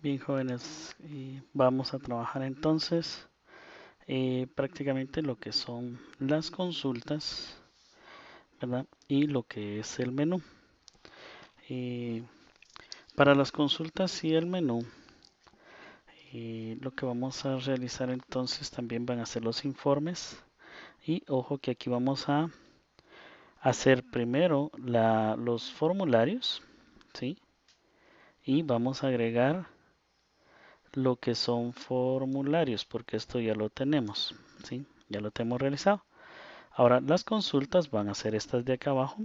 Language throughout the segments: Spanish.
Bien, jóvenes, vamos a trabajar entonces prácticamente lo que son las consultas, ¿verdad? Y lo que es el menú. Eh, para las consultas y el menú, lo que vamos a realizar entonces también van a ser los informes. Y ojo que aquí vamos a hacer primero los formularios, ¿sí? Y vamos a agregar lo que son formularios, porque esto ya lo tenemos, ¿sí? Ya lo tenemos realizado. Ahora, las consultas van a ser estas de acá abajo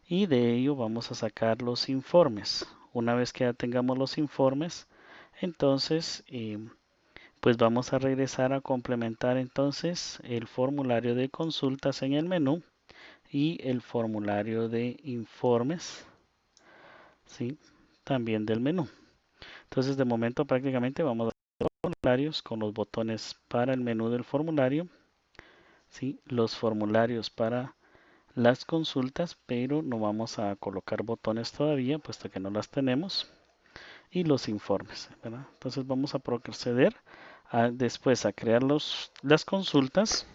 y de ello vamos a sacar los informes. Una vez que ya tengamos los informes, entonces, pues vamos a regresar a complementar entonces el formulario de consultas en el menú y el formulario de informes, ¿sí? También del menú. Entonces, de momento prácticamente vamos a hacer formularios con los botones para el menú del formulario, ¿sí? Los formularios para las consultas, pero no vamos a colocar botones todavía, puesto que no las tenemos, y los informes, ¿verdad? Entonces vamos a proceder después a crear las consultas,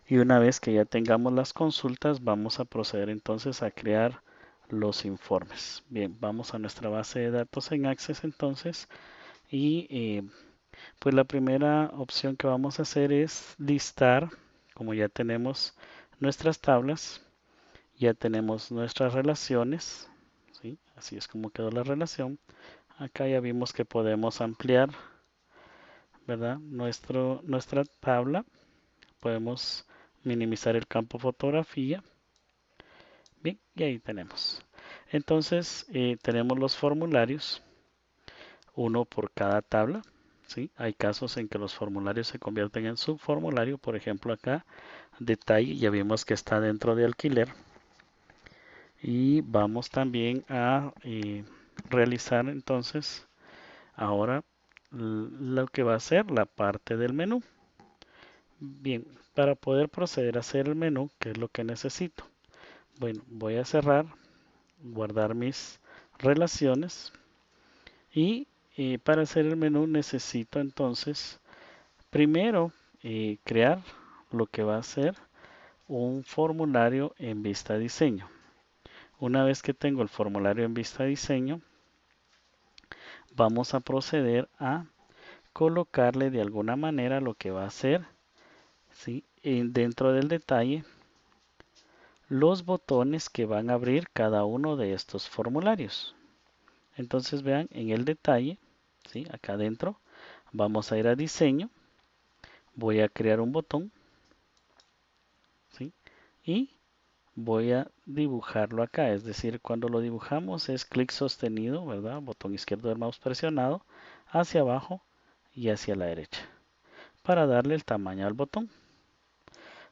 y una vez que ya tengamos las consultas, vamos a proceder entonces a crear los informes. Bien, vamos a nuestra base de datos en Access entonces, y pues la primera opción que vamos a hacer es listar, como ya tenemos nuestras tablas. Ya tenemos nuestras relaciones, ¿sí? Así es como quedó la relación. Acá ya vimos que podemos ampliar, ¿verdad? Nuestra tabla. Podemos minimizar el campo fotografía. Bien, y ahí tenemos. Entonces, tenemos los formularios, uno por cada tabla, ¿sí? Hay casos en que los formularios se convierten en subformulario. Por ejemplo, acá, detalle, ya vimos que está dentro de alquiler. Y vamos también a realizar entonces ahora lo que va a ser la parte del menú. Bien, para poder proceder a hacer el menú, ¿qué es lo que necesito? Bueno, voy a cerrar, guardar mis relaciones y para hacer el menú necesito entonces primero crear lo que va a ser un formulario en vista diseño. Una vez que tengo el formulario en vista diseño, vamos a proceder a colocarle de alguna manera lo que va a hacer, ¿sí? Dentro del detalle, los botones que van a abrir cada uno de estos formularios. Entonces vean en el detalle, ¿sí? Acá adentro, vamos a ir a diseño, voy a crear un botón, ¿sí? Y voy a dibujarlo acá, es decir, cuando lo dibujamos es clic sostenido, ¿verdad? Botón izquierdo del mouse presionado, hacia abajo y hacia la derecha, para darle el tamaño al botón.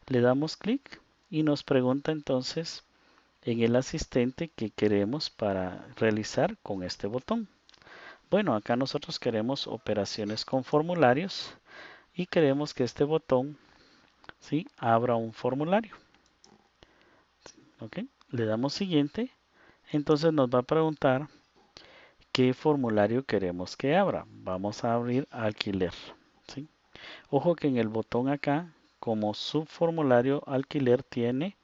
Le damos clic y nos pregunta entonces en el asistente que queremos para realizar con este botón. Bueno, acá nosotros queremos operaciones con formularios y queremos que este botón, ¿sí?, abra un formulario. ¿Ok? Le damos siguiente. Entonces nos va a preguntar qué formulario queremos que abra. Vamos a abrir alquiler. ¿Sí? Ojo que en el botón acá, como subformulario alquiler, tiene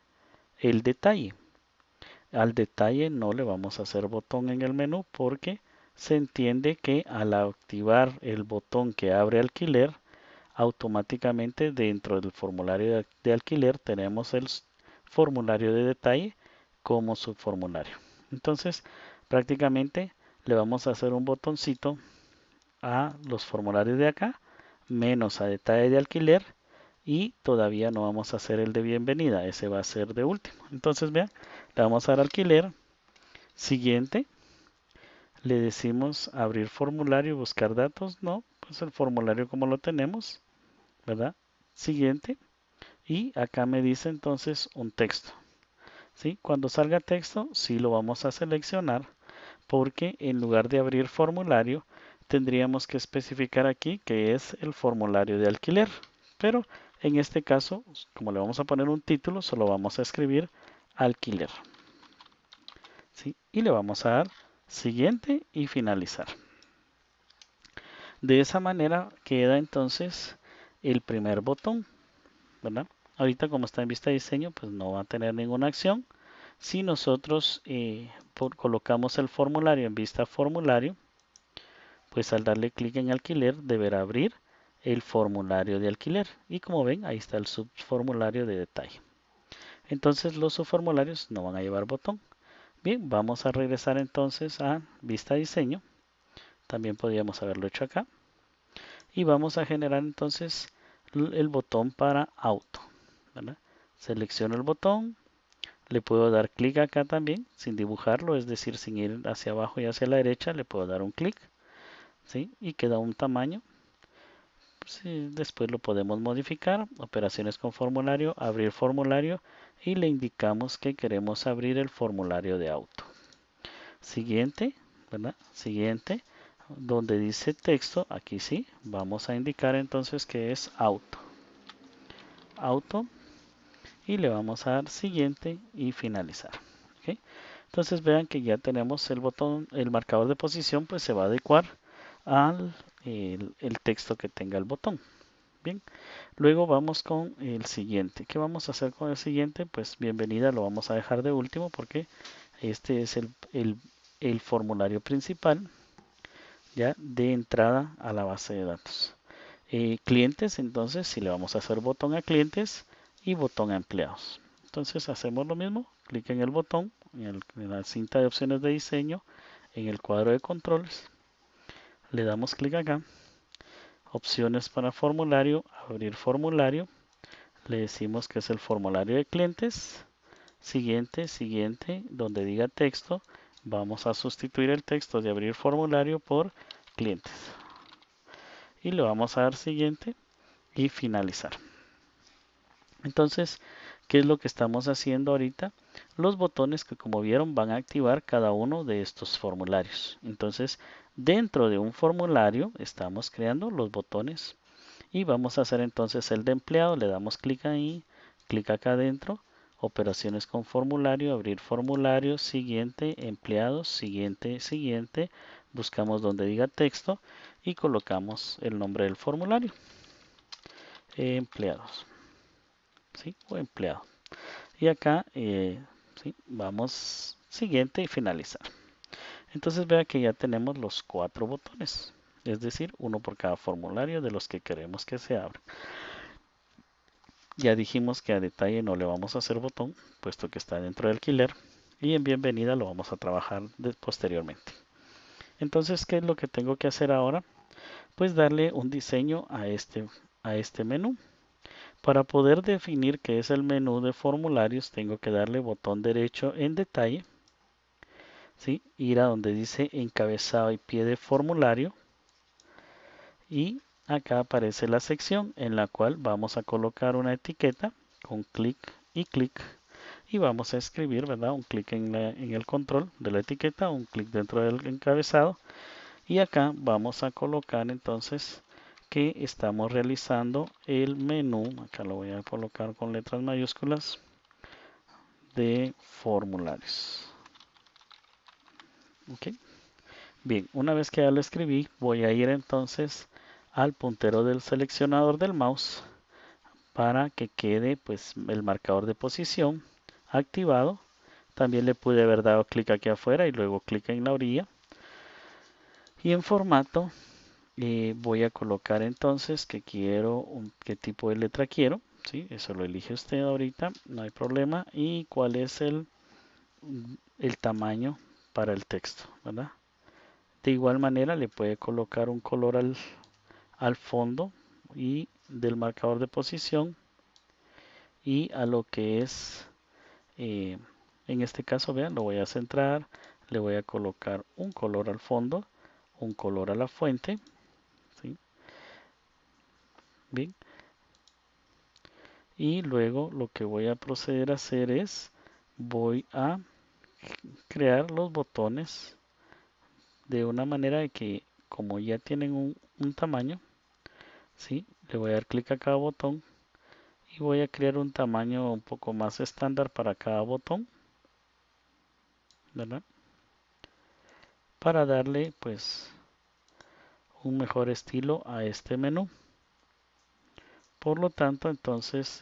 el detalle. Al detalle no le vamos a hacer botón en el menú porque se entiende que al activar el botón que abre alquiler, automáticamente dentro del formulario de alquiler tenemos el formulario de detalle como subformulario. Entonces, prácticamente le vamos a hacer un botoncito a los formularios de acá, menos a detalle de alquiler, y todavía no vamos a hacer el de bienvenida, ese va a ser de último. Entonces, vean, le vamos a dar alquiler, siguiente, le decimos abrir formulario, buscar datos, no, pues el formulario como lo tenemos, ¿verdad? Siguiente, y acá me dice entonces un texto, ¿sí? Cuando salga texto, sí lo vamos a seleccionar, porque en lugar de abrir formulario, tendríamos que especificar aquí que es el formulario de alquiler. Pero en este caso, como le vamos a poner un título, solo vamos a escribir alquiler, ¿sí? Y le vamos a dar siguiente y finalizar. De esa manera queda entonces el primer botón, ¿verdad? Ahorita como está en vista de diseño, pues no va a tener ninguna acción. Si nosotros colocamos el formulario en vista formulario, pues al darle clic en alquiler deberá abrir el formulario de alquiler. Y como ven, ahí está el subformulario de detalle. Entonces los subformularios no van a llevar botón. Bien, vamos a regresar entonces a vista diseño. También podríamos haberlo hecho acá. Y vamos a generar entonces el botón para auto, ¿verdad? Selecciono el botón, le puedo dar clic acá también sin dibujarlo, es decir, sin ir hacia abajo y hacia la derecha, le puedo dar un clic, ¿sí? Y queda un tamaño. Sí, después lo podemos modificar, operaciones con formulario, abrir formulario y le indicamos que queremos abrir el formulario de auto. Siguiente, ¿verdad? Siguiente, donde dice texto, aquí sí, vamos a indicar entonces que es auto. Auto y le vamos a dar siguiente y finalizar. ¿Okay? Entonces vean que ya tenemos el botón, el marcador de posición, pues se va a adecuar al el texto que tenga el botón. Bien, luego vamos con el siguiente. ¿Qué vamos a hacer con el siguiente? Pues bienvenida, lo vamos a dejar de último porque este es el formulario principal ya de entrada a la base de datos. Clientes, entonces, si le vamos a hacer botón a clientes y botón a empleados. Entonces hacemos lo mismo, clic en el botón, en la cinta de opciones de diseño, en el cuadro de controles, le damos clic acá, opciones para formulario, abrir formulario, le decimos que es el formulario de clientes, siguiente, siguiente, donde diga texto, vamos a sustituir el texto de abrir formulario por clientes. Y le vamos a dar siguiente y finalizar. Entonces, ¿qué es lo que estamos haciendo ahorita? Los botones que como vieron van a activar cada uno de estos formularios. Entonces, dentro de un formulario estamos creando los botones y vamos a hacer entonces el de empleado. Le damos clic ahí, clic acá adentro, operaciones con formulario, abrir formulario, siguiente, empleados, siguiente, siguiente. Buscamos donde diga texto y colocamos el nombre del formulario. Empleados. ¿Sí? O empleado. Y acá, ¿sí? Vamos siguiente y finalizar. Entonces vea que ya tenemos los 4 botones, es decir, uno por cada formulario de los que queremos que se abra. Ya dijimos que a detalle no le vamos a hacer botón, puesto que está dentro de alquiler, y en bienvenida lo vamos a trabajar posteriormente. Entonces, ¿qué es lo que tengo que hacer ahora? Pues darle un diseño a este menú. Para poder definir qué es el menú de formularios, tengo que darle botón derecho en detalle, ¿sí? Ir a donde dice encabezado y pie de formulario y acá aparece la sección en la cual vamos a colocar una etiqueta con clic y vamos a escribir, ¿verdad? Un clic en el control de la etiqueta, un clic dentro del encabezado y acá vamos a colocar entonces que estamos realizando el menú, acá lo voy a colocar con letras mayúsculas, de formularios. Ok, bien, una vez que ya lo escribí, voy a ir entonces al puntero del seleccionador del mouse para que quede pues el marcador de posición activado. También le pude haber dado clic aquí afuera y luego clic en la orilla. Y en formato voy a colocar entonces que quiero, qué tipo de letra quiero, ¿sí? Eso lo elige usted ahorita, no hay problema. Y cuál es el tamaño para el texto, ¿verdad? De igual manera le puede colocar un color al fondo y del marcador de posición y a lo que es, eh, en este caso, vean, lo voy a centrar, le voy a colocar un color al fondo, un color a la fuente, ¿sí? Bien, y luego lo que voy a proceder a hacer es voy a crear los botones de una manera de que como ya tienen un tamaño, ¿sí? Le voy a dar clic a cada botón y voy a crear un tamaño un poco más estándar para cada botón, ¿verdad? Para darle pues un mejor estilo a este menú. Por lo tanto, entonces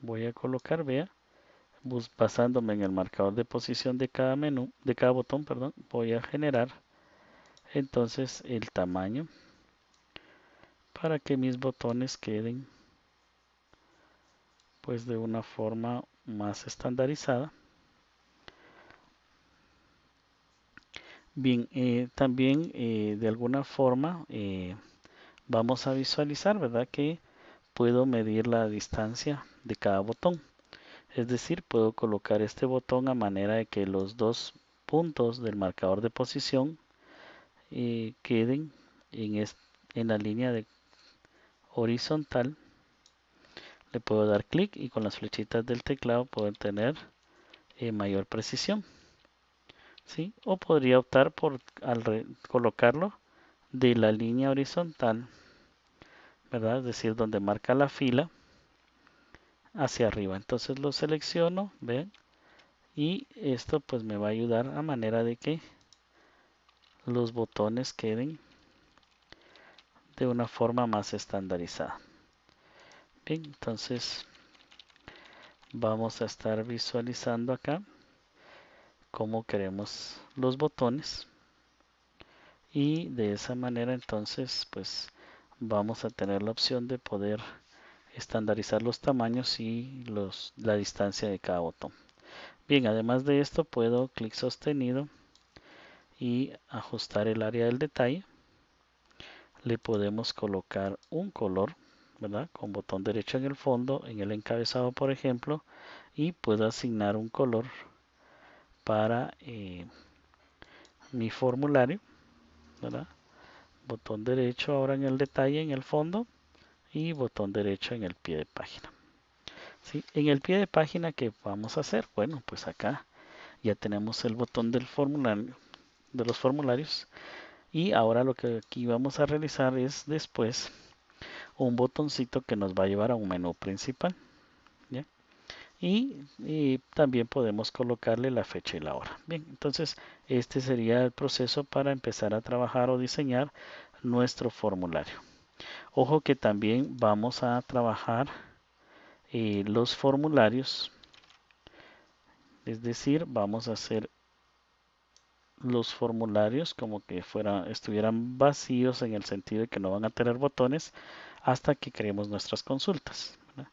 voy a colocar, vea, basándome en el marcador de posición de cada menú, de cada botón, perdón, voy a generar entonces el tamaño para que mis botones queden pues de una forma más estandarizada. Bien, también de alguna forma vamos a visualizar, ¿verdad? Que puedo medir la distancia de cada botón. Es decir, puedo colocar este botón a manera de que los dos puntos del marcador de posición queden en la línea horizontal. Le puedo dar clic y con las flechitas del teclado puedo tener mayor precisión. ¿Sí? O podría optar por colocarlo de la línea horizontal, ¿verdad? Es decir, donde marca la fila hacia arriba. Entonces lo selecciono, ¿ven? Y esto pues me va a ayudar a manera de que los botones queden de una forma más estandarizada. Bien, entonces vamos a estar visualizando acá cómo queremos los botones y de esa manera entonces pues vamos a tener la opción de poder estandarizar los tamaños y la distancia de cada botón. Bien, además de esto puedo clic sostenido y ajustar el área del detalle. Le podemos colocar un color, ¿verdad? Con botón derecho en el fondo, en el encabezado por ejemplo, y puedo asignar un color para mi formulario, ¿verdad? Botón derecho ahora en el detalle en el fondo y botón derecho en el pie de página. ¿Sí? En el pie de página, ¿qué vamos a hacer? Bueno, pues acá ya tenemos el botón del formulario, de los formularios, y ahora lo que aquí vamos a realizar es después un botoncito que nos va a llevar a un menú principal, ¿ya? Y también podemos colocarle la fecha y la hora. Bien, entonces este sería el proceso para empezar a trabajar o diseñar nuestro formulario. Ojo que también vamos a trabajar los formularios, es decir, vamos a hacer los formularios como que estuvieran vacíos en el sentido de que no van a tener botones hasta que creemos nuestras consultas, ¿verdad?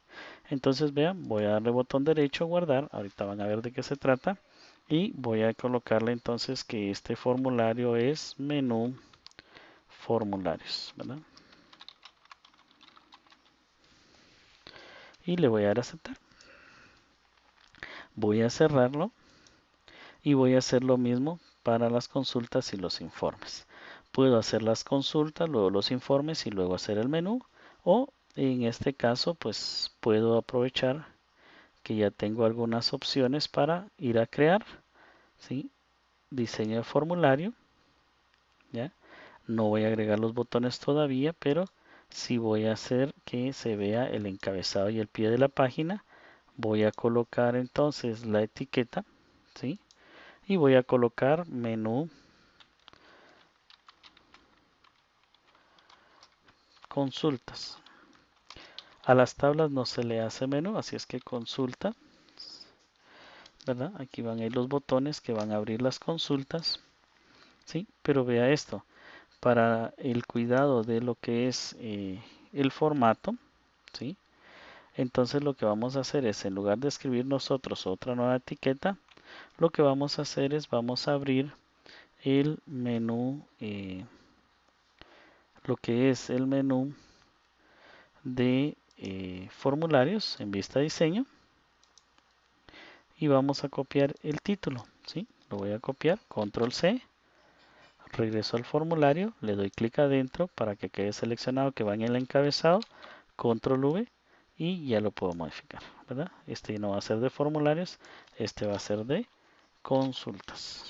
Entonces vean, voy a darle botón derecho, guardar, ahorita van a ver de qué se trata y voy a colocarle entonces que este formulario es menú formularios, ¿verdad? Y le voy a dar a aceptar. Voy a cerrarlo y voy a hacer lo mismo para las consultas y los informes. Puedo hacer las consultas, luego los informes y luego hacer el menú, o en este caso pues puedo aprovechar que ya tengo algunas opciones para ir a crear, ¿sí? Diseño de formulario, ¿ya? No voy a agregar los botones todavía, pero sí voy a hacer que se vea el encabezado y el pie de la página. Voy a colocar entonces la etiqueta, ¿sí? Y voy a colocar menú consultas. A las tablas no se le hace menú, así es que consulta, ¿verdad? Aquí van a ir los botones que van a abrir las consultas, ¿sí? Pero vea esto, para el cuidado de lo que es el formato, ¿sí? Entonces lo que vamos a hacer es, en lugar de escribir nosotros otra nueva etiqueta, lo que vamos a hacer es, vamos a abrir el menú, lo que es el menú de formularios en vista diseño y vamos a copiar el título, ¿sí? Lo voy a copiar, control C, regreso al formulario, le doy clic adentro para que quede seleccionado que va en el encabezado, control V y ya lo puedo modificar, ¿verdad? Este no va a ser de formularios, este va a ser de consultas.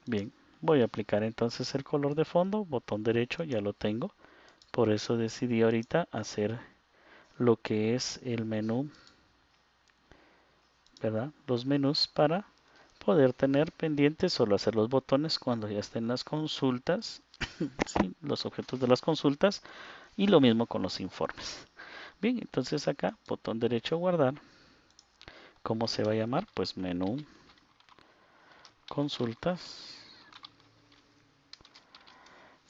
Bien, voy a aplicar entonces el color de fondo, botón derecho, ya lo tengo, por eso decidí ahorita hacer lo que es el menú, ¿verdad? Los menús para poder tener pendientes solo hacer los botones cuando ya estén las consultas, ¿sí? Los objetos de las consultas, y lo mismo con los informes. Bien, entonces acá, botón derecho guardar. ¿Cómo se va a llamar? Pues menú consultas,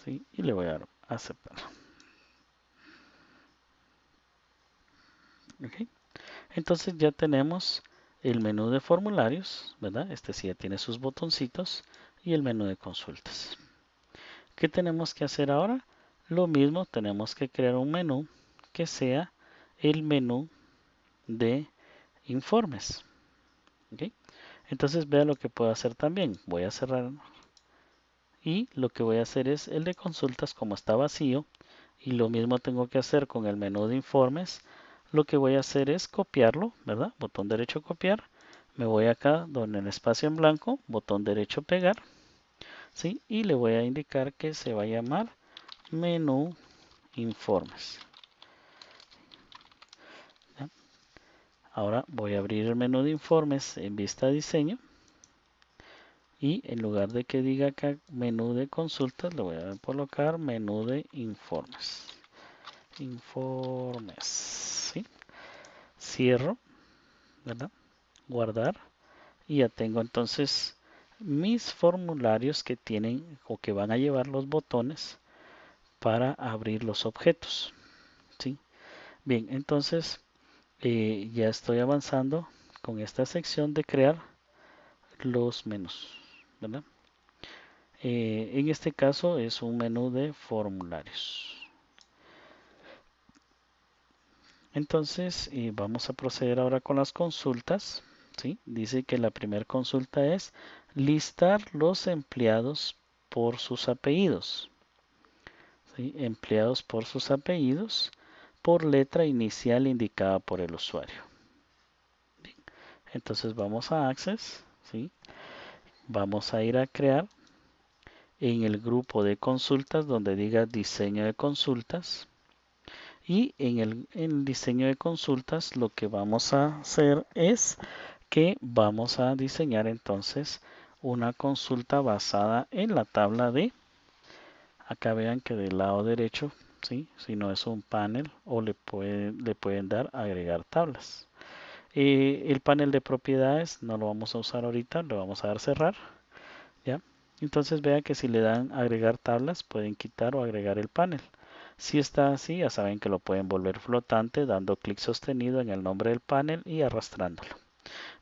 ¿sí? Y le voy a dar a aceptar. ¿Ok? Entonces ya tenemos el menú de formularios, ¿verdad? Este sí ya tiene sus botoncitos, y el menú de consultas. ¿Qué tenemos que hacer ahora? Lo mismo, tenemos que crear un menú que sea el menú de informes. ¿Ok? Entonces vea lo que puedo hacer también. Voy a cerrar y lo que voy a hacer es el de consultas, como está vacío, y lo mismo tengo que hacer con el menú de informes. Lo que voy a hacer es copiarlo, ¿verdad? Botón derecho copiar. Me voy acá donde en espacio en blanco, botón derecho pegar, ¿sí? Y le voy a indicar que se va a llamar menú informes. ¿Ya? Ahora voy a abrir el menú de informes en vista diseño, y en lugar de que diga acá menú de consultas, le voy a colocar menú de informes. Informes, ¿sí? Cierro, ¿verdad? Guardar, y ya tengo entonces mis formularios que tienen o que van a llevar los botones para abrir los objetos, ¿sí? Bien, entonces ya estoy avanzando con esta sección de crear los menús, ¿verdad? En este caso es un menú de formularios. Entonces vamos a proceder ahora con las consultas, ¿sí? Dice que la primera consulta es listar los empleados por sus apellidos, ¿sí? Empleados por sus apellidos por letra inicial indicada por el usuario. Bien. Entonces vamos a Access, ¿sí? Vamos a ir a crear en el grupo de consultas donde diga diseño de consultas. Y en el diseño de consultas lo que vamos a hacer es que vamos a diseñar entonces una consulta basada en la tabla de, acá vean que del lado derecho, ¿sí? Si no es un panel, o le pueden dar agregar tablas. El panel de propiedades no lo vamos a usar ahorita, le vamos a dar cerrar, ¿ya? Entonces vean que si le dan agregar tablas pueden quitar o agregar el panel. Si está así, ya saben que lo pueden volver flotante dando clic sostenido en el nombre del panel y arrastrándolo.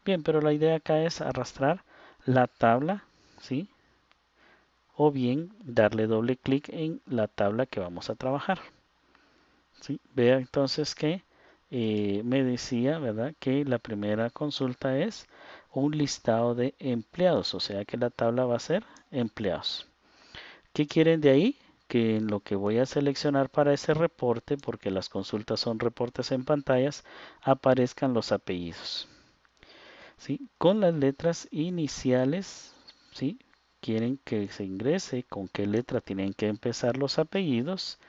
Bien, pero la idea acá es arrastrar la tabla, ¿sí? O bien darle doble clic en la tabla que vamos a trabajar, ¿sí? Vea entonces que me decía, ¿verdad? Que la primera consulta es un listado de empleados, o sea que la tabla va a ser empleados. ¿Qué quieren de ahí? Que en lo que voy a seleccionar para ese reporte, porque las consultas son reportes en pantallas, aparezcan los apellidos, ¿sí? Con las letras iniciales, ¿sí? Quieren que se ingrese con qué letra tienen que empezar los apellidos,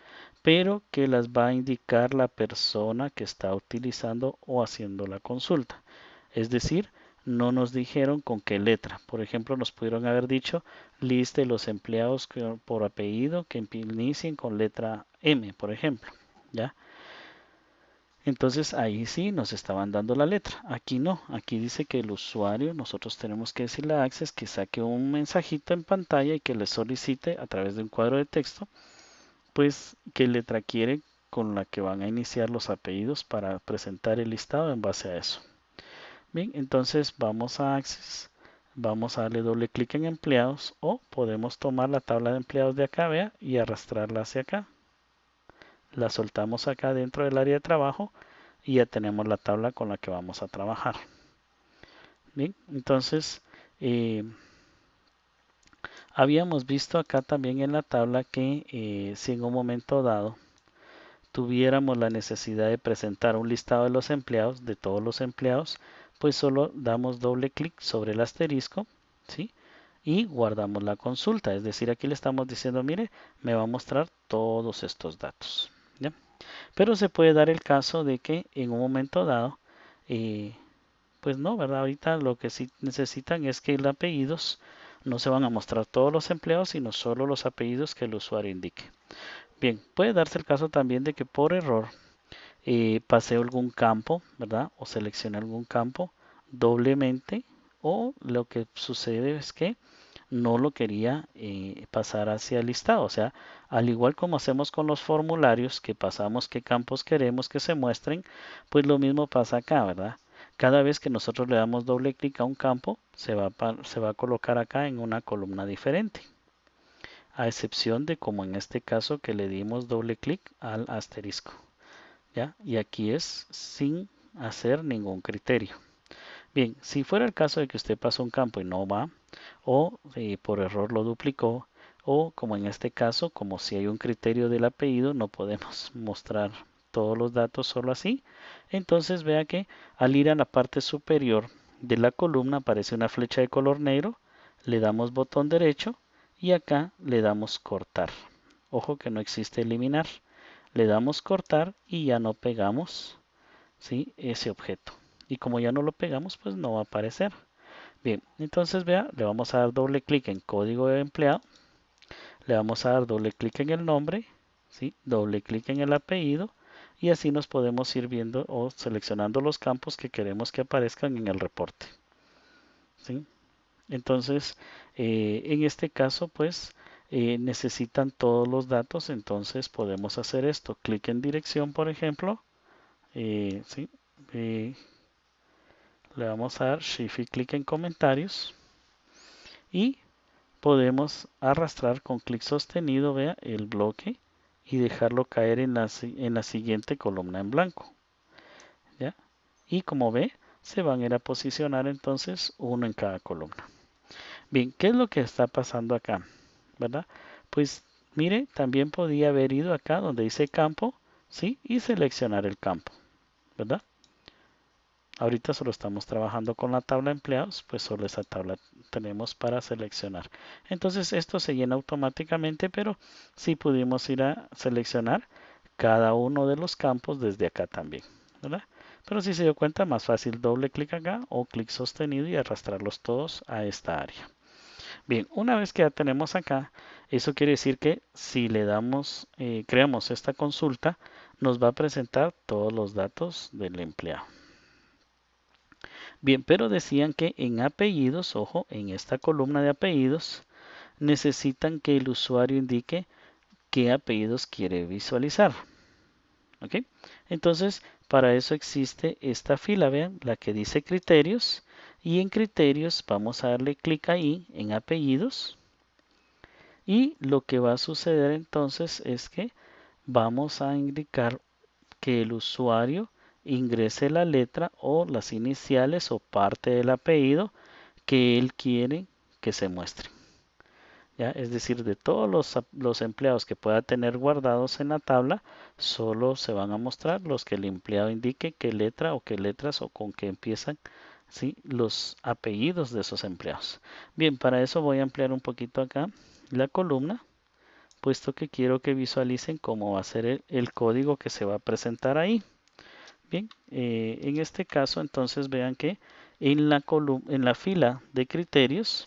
pero que las va a indicar la persona que está utilizando o haciendo la consulta. Es decir, no nos dijeron con qué letra. Por ejemplo, nos pudieron haber dicho liste los empleados por apellido que inicien con letra M, por ejemplo. ¿Ya? Entonces ahí sí nos estaban dando la letra. Aquí no. Aquí dice que el usuario, nosotros tenemos que decirle a Access que saque un mensajito en pantalla y que le solicite a través de un cuadro de texto, pues qué letra quiere con la que van a iniciar los apellidos para presentar el listado en base a eso. Bien, entonces vamos a Access, vamos a darle doble clic en empleados, o podemos tomar la tabla de empleados de acá, vea, y arrastrarla hacia acá. La soltamos acá dentro del área de trabajo y ya tenemos la tabla con la que vamos a trabajar. Bien, entonces habíamos visto acá también en la tabla que si en un momento dado tuviéramos la necesidad de presentar un listado de los empleados, de todos los empleados, pues solo damos doble clic sobre el asterisco, ¿sí? Y guardamos la consulta. Es decir, aquí le estamos diciendo, mire, me va a mostrar todos estos datos, ¿ya? Pero se puede dar el caso de que en un momento dado Pues no, ¿verdad? Ahorita lo que sí necesitan es que los apellidos no se van a mostrar todos los empleados, sino solo los apellidos que el usuario indique. Bien, puede darse el caso también de que por error pasé algún campo, ¿verdad? O seleccioné algún campo doblemente, o lo que sucede es que no lo quería pasar hacia el listado. O sea, al igual como hacemos con los formularios, que pasamos qué campos queremos que se muestren, pues lo mismo pasa acá, ¿verdad? Cada vez que nosotros le damos doble clic a un campo, se va a colocar acá en una columna diferente. A excepción de como en este caso que le dimos doble clic al asterisco. ¿Ya? Y aquí es sin hacer ningún criterio. Bien, si fuera el caso de que usted pasó un campo y no va, o por error lo duplicó, o como en este caso, como si hay un criterio del apellido, no podemos mostrar todos los datos solo así. Entonces vea que al ir a la parte superior de la columna aparece una flecha de color negro, le damos botón derecho y acá le damos cortar. Ojo que no existe eliminar. Le damos cortar y ya no pegamos, ¿sí?, ese objeto. Y como ya no lo pegamos, pues no va a aparecer. Bien, entonces vea, le vamos a dar doble clic en código de empleado, le vamos a dar doble clic en el nombre, ¿sí?, doble clic en el apellido y así nos podemos ir viendo o seleccionando los campos que queremos que aparezcan en el reporte. ¿Sí? Entonces, en este caso, pues necesitan todos los datos, entonces podemos hacer esto. Clic en dirección, por ejemplo, ¿sí? Eh, le vamos a dar Shift y clic en comentarios y podemos arrastrar con clic sostenido, vea, el bloque y dejarlo caer en la siguiente columna en blanco. ¿Ya? Y como ve, se van a ir a posicionar entonces uno en cada columna. Bien, ¿qué es lo que está pasando acá? ¿Verdad? Pues mire, también podía haber ido acá donde dice campo, ¿sí? Y seleccionar el campo, ¿verdad? Ahorita solo estamos trabajando con la tabla de empleados, pues solo esa tabla tenemos para seleccionar. Entonces esto se llena automáticamente, pero sí pudimos ir a seleccionar cada uno de los campos desde acá también, ¿verdad? Pero si se dio cuenta, más fácil doble clic acá o clic sostenido y arrastrarlos todos a esta área. Bien, una vez que ya tenemos acá, eso quiere decir que si le damos, creamos esta consulta, nos va a presentar todos los datos del empleado. Bien, pero decían que en apellidos, ojo, en esta columna de apellidos, necesitan que el usuario indique qué apellidos quiere visualizar. ¿Ok? Entonces, para eso existe esta fila, vean, la que dice criterios. Y en criterios vamos a darle clic ahí en apellidos. Y lo que va a suceder entonces es que vamos a indicar que el usuario ingrese la letra o las iniciales o parte del apellido que él quiere que se muestre. ¿Ya? Es decir, de todos los empleados que pueda tener guardados en la tabla, solo se van a mostrar los que el empleado indique qué letra o qué letras o con qué empiezan, ¿sí?, los apellidos de esos empleados. Bien, para eso voy a ampliar un poquito acá la columna, puesto que quiero que visualicen cómo va a ser el código que se va a presentar ahí. Bien, en este caso entonces vean que en la fila de criterios,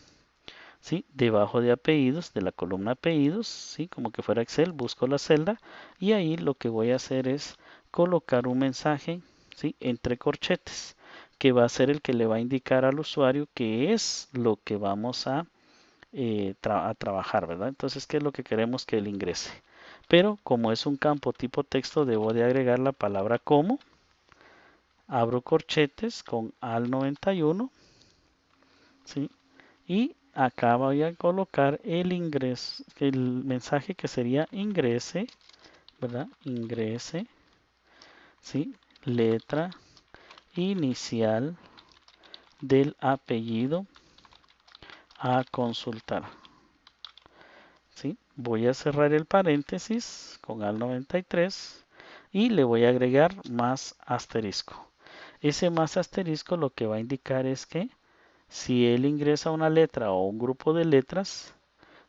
¿sí?, debajo de apellidos, de la columna apellidos, ¿sí?, como que fuera Excel, busco la celda y ahí lo que voy a hacer es colocar un mensaje, ¿sí?, entre corchetes, que va a ser el que le va a indicar al usuario qué es lo que vamos a trabajar, ¿verdad? Entonces, ¿qué es lo que queremos que él ingrese? Pero como es un campo tipo texto, debo de agregar la palabra como. Abro corchetes con AL91, ¿sí? Y acá voy a colocar el ingreso, el mensaje que sería ingrese, ¿verdad? Ingrese, ¿sí?, letra inicial del apellido a consultar. ¿Sí? Voy a cerrar el paréntesis con AL93 y le voy a agregar más asterisco. Ese más asterisco lo que va a indicar es que si él ingresa una letra o un grupo de letras,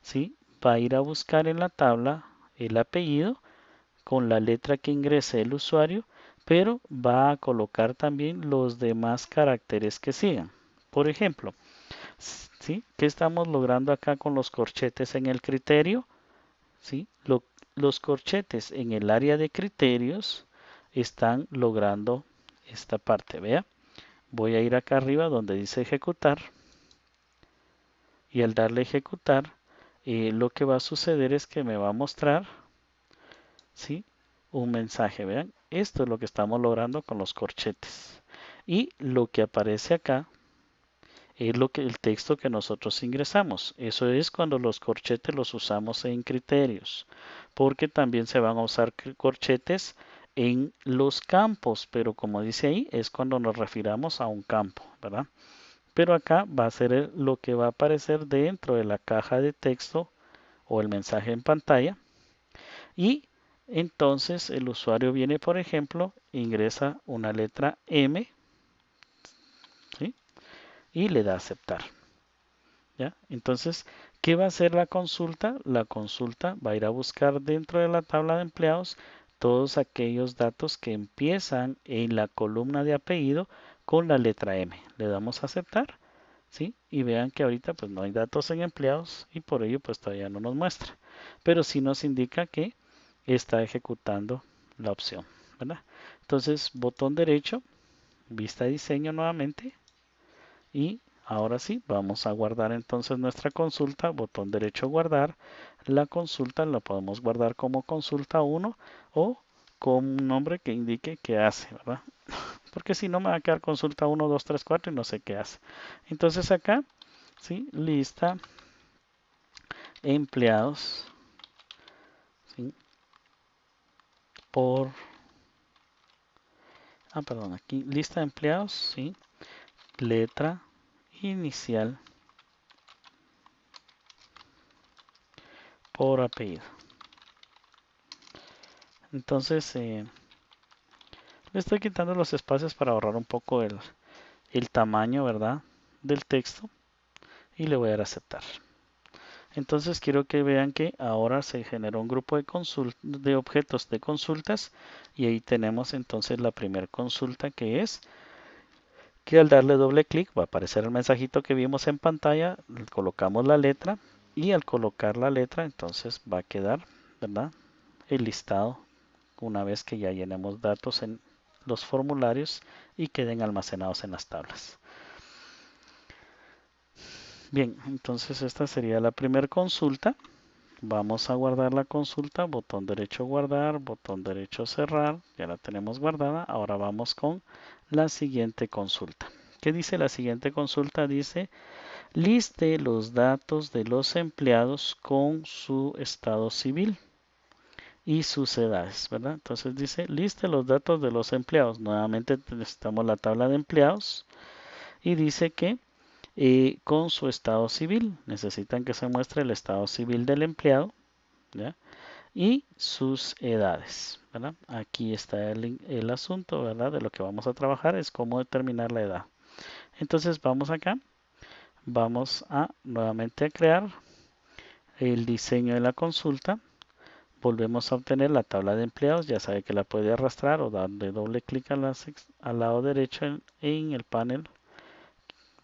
¿sí?, va a ir a buscar en la tabla el apellido con la letra que ingrese el usuario, pero va a colocar también los demás caracteres que sigan. Por ejemplo, ¿sí? ¿Qué estamos logrando acá con los corchetes en el criterio? ¿Sí? Los corchetes en el área de criterios están logrando esta parte. Vea, voy a ir acá arriba donde dice ejecutar y al darle ejecutar, lo que va a suceder es que me va a mostrar, ¿sí? Un mensaje. Vean, esto es lo que estamos logrando con los corchetes. Y lo que aparece acá es el texto que nosotros ingresamos. Eso es cuando los corchetes los usamos en criterios, porque también se van a usar corchetes en los campos, pero como dice ahí, es cuando nos refiramos a un campo, ¿verdad? Pero acá va a ser lo que va a aparecer dentro de la caja de texto o el mensaje en pantalla. Y entonces el usuario viene, por ejemplo, ingresa una letra M, ¿sí? Y le da a aceptar. ¿Ya? Entonces, ¿qué va a hacer la consulta? La consulta va a ir a buscar dentro de la tabla de empleados todos aquellos datos que empiezan en la columna de apellido con la letra M. Le damos a aceptar, ¿sí? Y vean que ahorita pues no hay datos en empleados y por ello pues todavía no nos muestra. Pero sí nos indica que está ejecutando la opción, ¿verdad? Entonces, botón derecho, vista diseño nuevamente y ahora sí, vamos a guardar entonces nuestra consulta, botón derecho guardar. La consulta la podemos guardar como consulta 1 o con un nombre que indique qué hace, ¿verdad? Porque si no me va a quedar consulta 1, 2, 3, 4 y no sé qué hace. Entonces acá, ¿sí? Lista empleados, ¿sí? Por, perdón, aquí lista de empleados, ¿sí? Letra inicial por apellido. Entonces, le estoy quitando los espacios para ahorrar un poco el tamaño, ¿verdad? Del texto y le voy a dar a aceptar. Entonces quiero que vean que ahora se generó un grupo de objetos de consultas y ahí tenemos entonces la primera consulta que es que al darle doble clic va a aparecer el mensajito que vimos en pantalla, colocamos la letra y al colocar la letra entonces va a quedar, ¿verdad? El listado una vez que ya llenemos datos en los formularios y queden almacenados en las tablas. Bien, entonces esta sería la primera consulta. Vamos a guardar la consulta, botón derecho guardar, botón derecho cerrar, ya la tenemos guardada. Ahora vamos con la siguiente consulta. ¿Qué dice la siguiente consulta? Dice, liste los datos de los empleados con su estado civil y sus edades, ¿verdad? Entonces dice, liste los datos de los empleados. Nuevamente necesitamos la tabla de empleados y dice que con su estado civil. Necesitan que se muestre el estado civil del empleado, ¿ya? Y sus edades, ¿verdad? Aquí está el asunto, ¿verdad? De lo que vamos a trabajar es cómo determinar la edad. Entonces vamos acá, vamos a nuevamente a crear el diseño de la consulta. Volvemos a obtener la tabla de empleados, ya sabe que la puede arrastrar o darle doble clic al lado derecho en el panel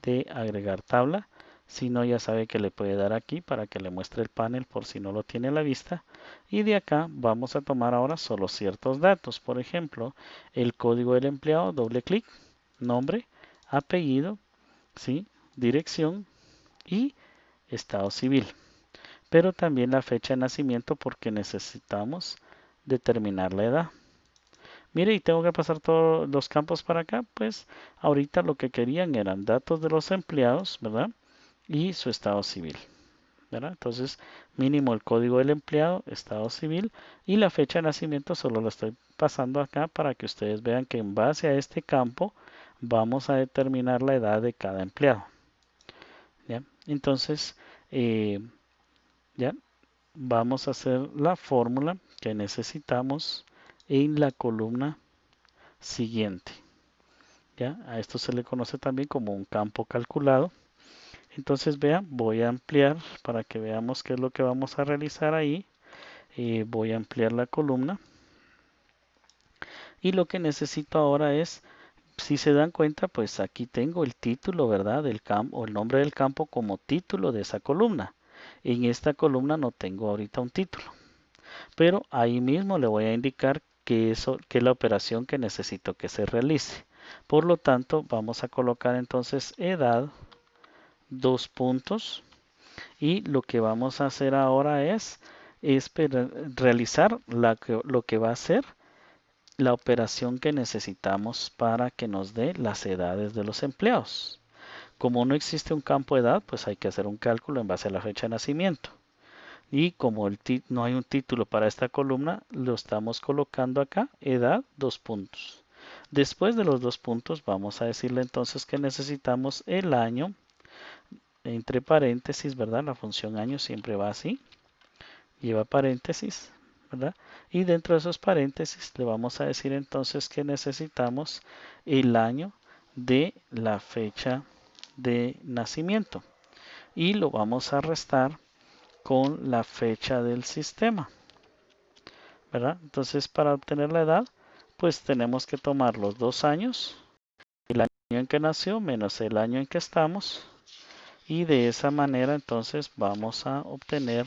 de agregar tabla. Si no, ya sabe que le puede dar aquí para que le muestre el panel por si no lo tiene a la vista. Y de acá vamos a tomar ahora solo ciertos datos. Por ejemplo, el código del empleado, doble clic, nombre, apellido, ¿sí? Dirección y estado civil. Pero también la fecha de nacimiento porque necesitamos determinar la edad. Mire, y tengo que pasar todos los campos para acá, pues ahorita lo que querían eran datos de los empleados, ¿verdad? Y su estado civil, ¿verdad? Entonces, mínimo el código del empleado, estado civil y la fecha de nacimiento solo lo estoy pasando acá para que ustedes vean que en base a este campo vamos a determinar la edad de cada empleado, ¿ya? Entonces, ya vamos a hacer la fórmula que necesitamos en la columna siguiente. ¿Ya? A esto se le conoce también como un campo calculado. Entonces vean, voy a ampliar para que veamos qué es lo que vamos a realizar ahí. Voy a ampliar la columna Y lo que necesito ahora es, si se dan cuenta, pues aquí tengo el título, ¿verdad? Del campo, o el nombre del campo como título de esa columna. En esta columna no tengo ahorita un título, pero ahí mismo le voy a indicar que es la operación que necesito que se realice. Por lo tanto, vamos a colocar entonces edad, dos puntos, y lo que vamos a hacer ahora es realizar lo que va a ser la operación que necesitamos para que nos dé las edades de los empleados. Como no existe un campo de edad, pues hay que hacer un cálculo en base a la fecha de nacimiento. Y como no hay un título para esta columna, lo estamos colocando acá, edad, dos puntos. Después de los dos puntos, vamos a decirle entonces que necesitamos el año, entre paréntesis, ¿verdad? La función año siempre va así, lleva paréntesis, ¿verdad? Y dentro de esos paréntesis le vamos a decir entonces que necesitamos el año de la fecha de nacimiento. Y lo vamos a restar con la fecha del sistema, ¿verdad? Entonces, para obtener la edad, pues tenemos que tomar los 2 años, el año en que nació menos el año en que estamos, y de esa manera entonces vamos a obtener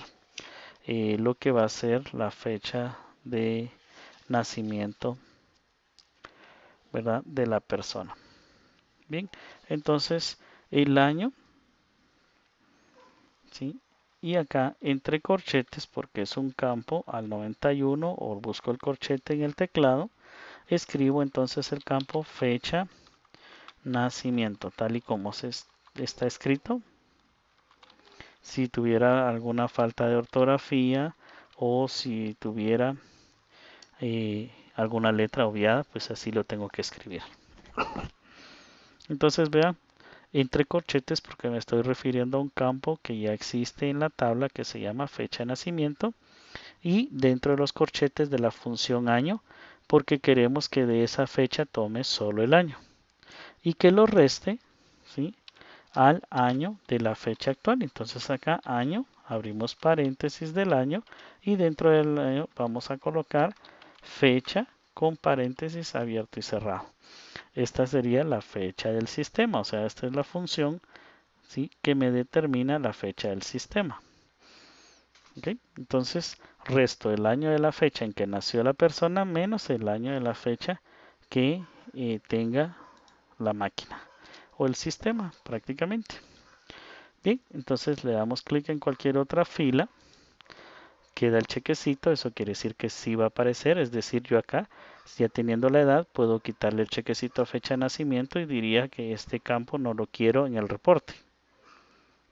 lo que va a ser la fecha de nacimiento, ¿verdad? De la persona. Bien, entonces el año, ¿sí? Y acá entre corchetes, porque es un campo al 91, o busco el corchete en el teclado, escribo entonces el campo fecha nacimiento, tal y como está escrito. Si tuviera alguna falta de ortografía o si tuviera alguna letra obviada, pues así lo tengo que escribir. Entonces vean, entre corchetes porque me estoy refiriendo a un campo que ya existe en la tabla que se llama fecha de nacimiento, y dentro de los corchetes de la función año porque queremos que de esa fecha tome solo el año y que lo reste, ¿sí?, al año de la fecha actual. Entonces acá año, abrimos paréntesis del año y dentro del año vamos a colocar fecha con paréntesis abierto y cerrado. Esta sería la fecha del sistema, o sea, esta es la función, ¿sí?, que me determina la fecha del sistema. ¿Okay? Entonces resto el año de la fecha en que nació la persona menos el año de la fecha que tenga la máquina o el sistema prácticamente. Bien, entonces le damos clic en cualquier otra fila, queda el chequecito, eso quiere decir que sí va a aparecer, es decir, yo acá, ya teniendo la edad, puedo quitarle el chequecito a fecha de nacimiento y diría que este campo no lo quiero en el reporte,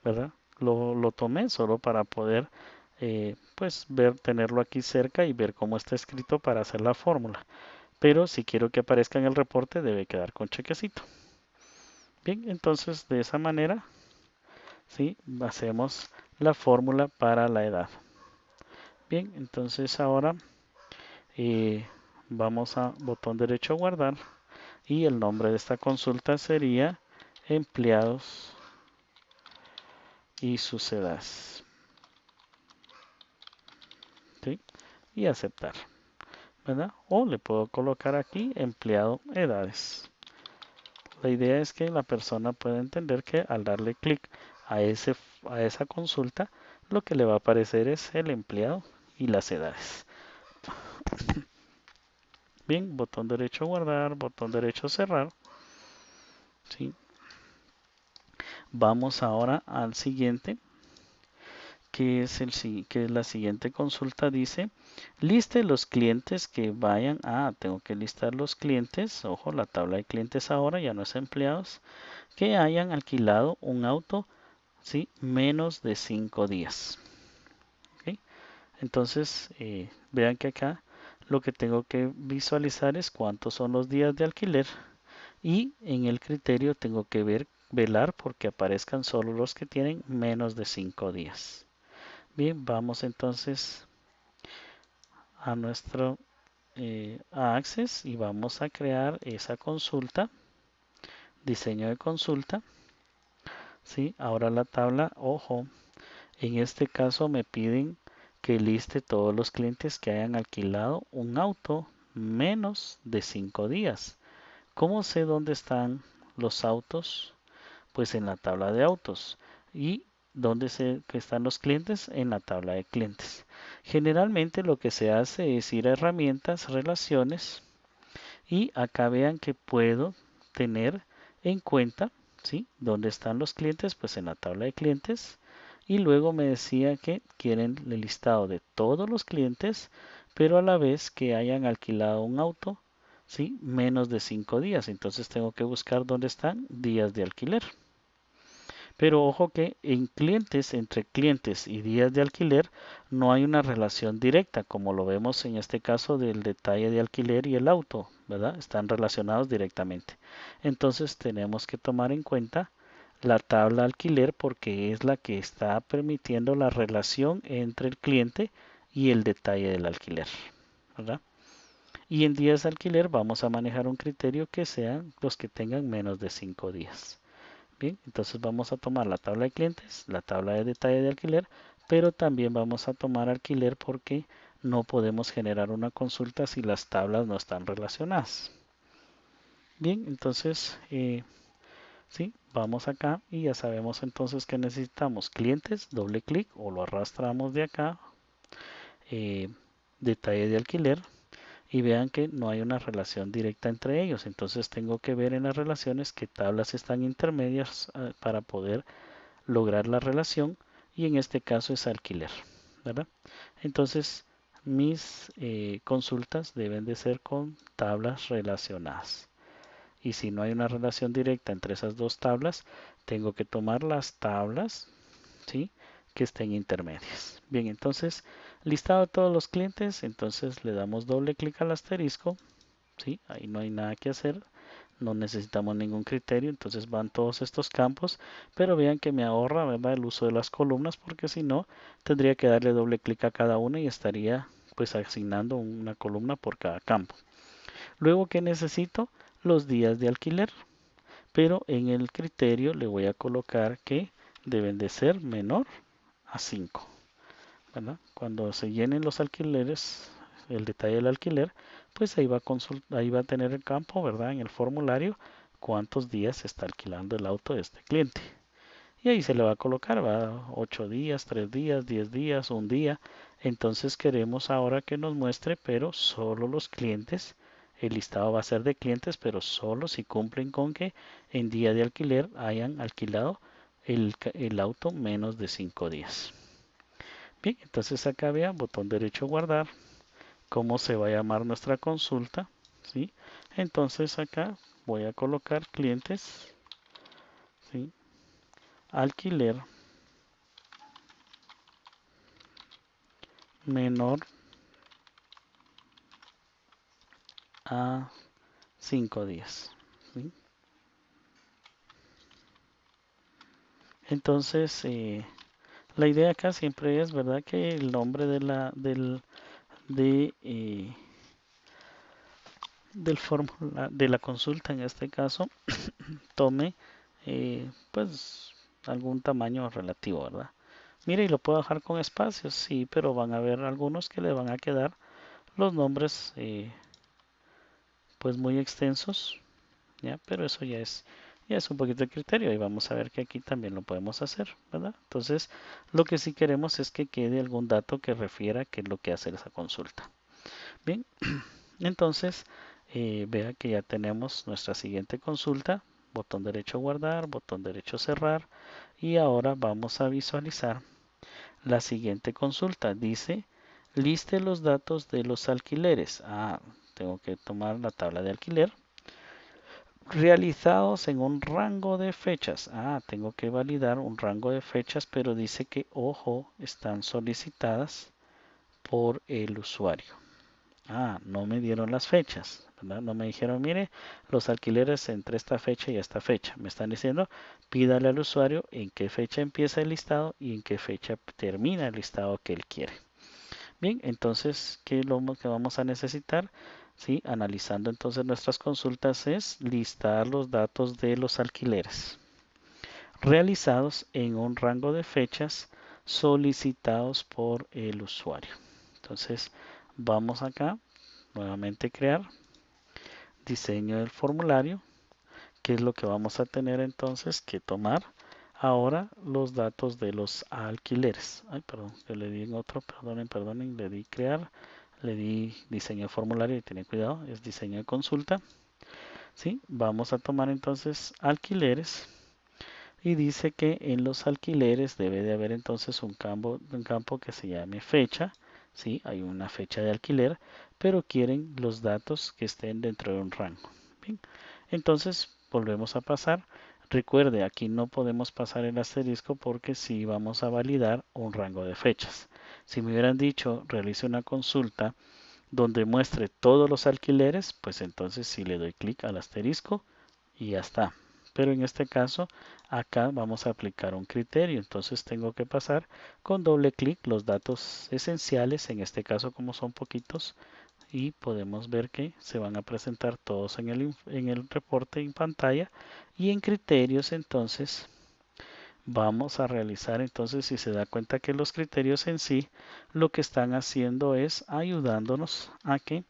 ¿verdad? Lo tomé solo para poder pues tenerlo aquí cerca y ver cómo está escrito para hacer la fórmula. Pero si quiero que aparezca en el reporte, debe quedar con chequecito. Bien, entonces de esa manera, ¿sí?, hacemos la fórmula para la edad. Bien, entonces ahora vamos a botón derecho a guardar y el nombre de esta consulta sería empleados y sus edades. ¿Sí? Y aceptar, ¿verdad? O le puedo colocar aquí empleado edades. La idea es que la persona pueda entender que al darle clic a esa consulta, lo que le va a aparecer es el empleado y las edades. Bien, botón derecho guardar, botón derecho cerrar. ¿Sí? Vamos ahora al siguiente, que es la siguiente consulta. Dice, liste los clientes que vayan a, tengo que listar los clientes, ojo, la tabla de clientes ahora ya no es empleados, que hayan alquilado un auto, ¿sí?, menos de 5 días. ¿Okay? Entonces, vean que acá lo que tengo que visualizar es cuántos son los días de alquiler y en el criterio tengo que velar porque aparezcan solo los que tienen menos de 5 días. Bien, vamos entonces a nuestro Access y vamos a crear esa consulta, diseño de consulta. ¿Sí? Ahora la tabla, ojo, en este caso me piden que liste todos los clientes que hayan alquilado un auto menos de 5 días. ¿Cómo sé dónde están los autos? Pues en la tabla de autos. ¿Y dónde sé que están los clientes? En la tabla de clientes. Generalmente lo que se hace es ir a herramientas, relaciones, y acá vean que puedo tener en cuenta, ¿sí? ¿Dónde están los clientes? Pues en la tabla de clientes. Y luego me decía que quieren el listado de todos los clientes, pero a la vez que hayan alquilado un auto, ¿sí? Menos de 5 días. Entonces tengo que buscar dónde están días de alquiler. Pero ojo que en clientes, entre clientes y días de alquiler, no hay una relación directa, como lo vemos en este caso del detalle de alquiler y el auto, ¿verdad? Están relacionados directamente. Entonces tenemos que tomar en cuenta la tabla alquiler porque es la que está permitiendo la relación entre el cliente y el detalle del alquiler, ¿verdad? Y en días de alquiler vamos a manejar un criterio que sean los que tengan menos de 5 días. Bien, entonces vamos a tomar la tabla de clientes, la tabla de detalle de alquiler, pero también vamos a tomar alquiler porque no podemos generar una consulta si las tablas no están relacionadas. Bien, entonces, sí, vamos acá y ya sabemos entonces que necesitamos clientes, doble clic o lo arrastramos de acá, eh, detalle de alquiler, y vean que no hay una relación directa entre ellos. Entonces tengo que ver en las relaciones qué tablas están intermedias para poder lograr la relación, y en este caso es alquiler, ¿verdad? Entonces mis consultas deben de ser con tablas relacionadas, y si no hay una relación directa entre esas dos tablas, tengo que tomar las tablas, ¿sí? Que estén intermedias. Bien, entonces listado de todos los clientes, entonces le damos doble clic al asterisco, ¿sí? Ahí no hay nada que hacer, no necesitamos ningún criterio, entonces van todos estos campos, pero vean que me ahorra, ¿verdad? El uso de las columnas, porque si no tendría que darle doble clic a cada una y estaría pues asignando una columna por cada campo. Luego, ¿qué necesito? Los días de alquiler, pero en el criterio le voy a colocar que deben de ser menor a 5, ¿verdad? Cuando se llenen los alquileres, el detalle del alquiler, pues ahí va a tener el campo, ¿verdad? En el formulario, cuántos días se está alquilando el auto de este cliente. Y ahí se le va a colocar, va 8 días, 3 días, 10 días, un día. Entonces queremos ahora que nos muestre, pero solo los clientes. El listado va a ser de clientes, pero solo si cumplen con que en día de alquiler hayan alquilado el auto menos de 5 días. Bien, entonces acá vean, botón derecho guardar, cómo se va a llamar nuestra consulta, ¿sí? Entonces acá voy a colocar clientes, ¿sí? Alquiler menor a 5 días, ¿sí? Entonces, la idea acá siempre es, ¿verdad? Que el nombre de, eh, de la consulta en este caso tome pues algún tamaño relativo, ¿verdad? Mire, y lo puedo dejar con espacios, sí, pero van a haber algunos que le van a quedar los nombres pues muy extensos, ¿ya? Pero eso ya es un poquito de criterio y vamos a ver que aquí también lo podemos hacer, ¿verdad? Entonces, lo que sí queremos es que quede algún dato que refiera qué es lo que hace esa consulta. Bien, entonces, vea que ya tenemos nuestra siguiente consulta, botón derecho guardar, botón derecho cerrar, y ahora vamos a visualizar la siguiente consulta. Dice, liste los datos de los alquileres. Tengo que tomar la tabla de alquiler. Realizados en un rango de fechas. Tengo que validar un rango de fechas, pero dice que, ojo, están solicitadas por el usuario. No me dieron las fechas, ¿verdad? No me dijeron, mire, los alquileres entre esta fecha y esta fecha. Me están diciendo, pídale al usuario en qué fecha empieza el listado y en qué fecha termina el listado que él quiere. Bien, entonces, ¿qué es lo que vamos a necesitar? Sí, analizando entonces nuestras consultas es listar los datos de los alquileres realizados en un rango de fechas solicitados por el usuario. Entonces, vamos acá, nuevamente crear, diseño del formulario, que es lo que vamos a tener entonces que tomar ahora los datos de los alquileres. Ay, perdón, yo le di en otro, perdonen, le di crear, le di diseño de formulario y tienen cuidado, es diseño de consulta. ¿Sí? Vamos a tomar entonces alquileres y dice que en los alquileres debe de haber entonces un campo que se llame fecha. ¿Sí? Hay una fecha de alquiler, pero quieren los datos que estén dentro de un rango. Bien, entonces volvemos a pasar. Recuerde, aquí no podemos pasar el asterisco porque si vamos a validar un rango de fechas. Si me hubieran dicho realice una consulta donde muestre todos los alquileres, pues entonces sí le doy clic al asterisco y ya está. Pero en este caso, acá vamos a aplicar un criterio, entonces tengo que pasar con doble clic los datos esenciales, en este caso como son poquitos, y podemos ver que se van a presentar todos en el reporte en pantalla y en criterios entonces vamos a realizar entonces si se da cuenta que los criterios en sí lo que están haciendo es ayudándonos a que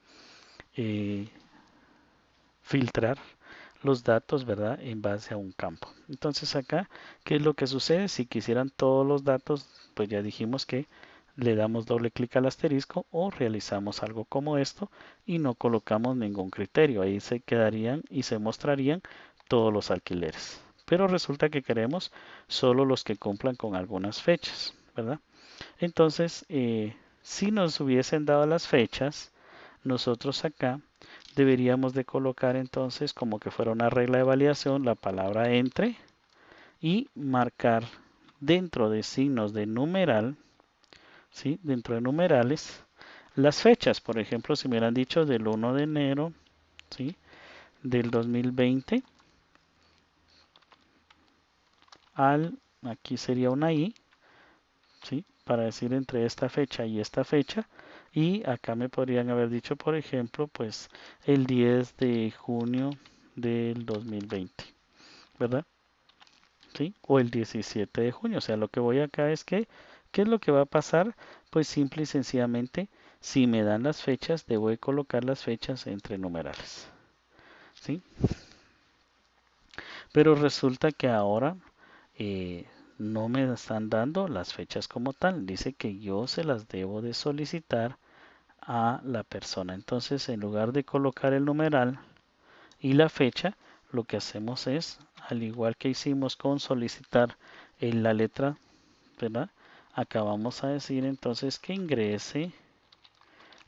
eh, filtrar los datos, ¿verdad? En base a un campo. Entonces acá, ¿qué es lo que sucede? Si quisieran todos los datos, pues ya dijimos que le damos doble clic al asterisco o realizamos algo como esto y no colocamos ningún criterio. Ahí se quedarían y se mostrarían todos los alquileres. Pero resulta que queremos solo los que cumplan con algunas fechas, ¿verdad? Entonces, si nos hubiesen dado las fechas, nosotros acá deberíamos de colocar entonces como que fuera una regla de validación la palabra entre y marcar dentro de signos de numeral, ¿sí? Dentro de numerales, las fechas. Por ejemplo, si me hubieran dicho del 1 de enero, ¿sí? Del 2020 al, aquí sería una I, ¿sí? Para decir entre esta fecha y esta fecha. Y acá me podrían haber dicho, por ejemplo, pues el 10 de junio del 2020, ¿verdad? ¿Sí? O el 17 de junio. O sea, lo que voy acá es que, ¿qué es lo que va a pasar? Pues simple y sencillamente, si me dan las fechas, debo de colocar las fechas entre numerales, ¿sí? Pero resulta que ahora eh, no me están dando las fechas como tal. Dice que yo se las debo de solicitar a la persona. Entonces, en lugar de colocar el numeral y la fecha, lo que hacemos es, al igual que hicimos con solicitar en la letra, ¿verdad? Acá vamos a decir entonces que ingrese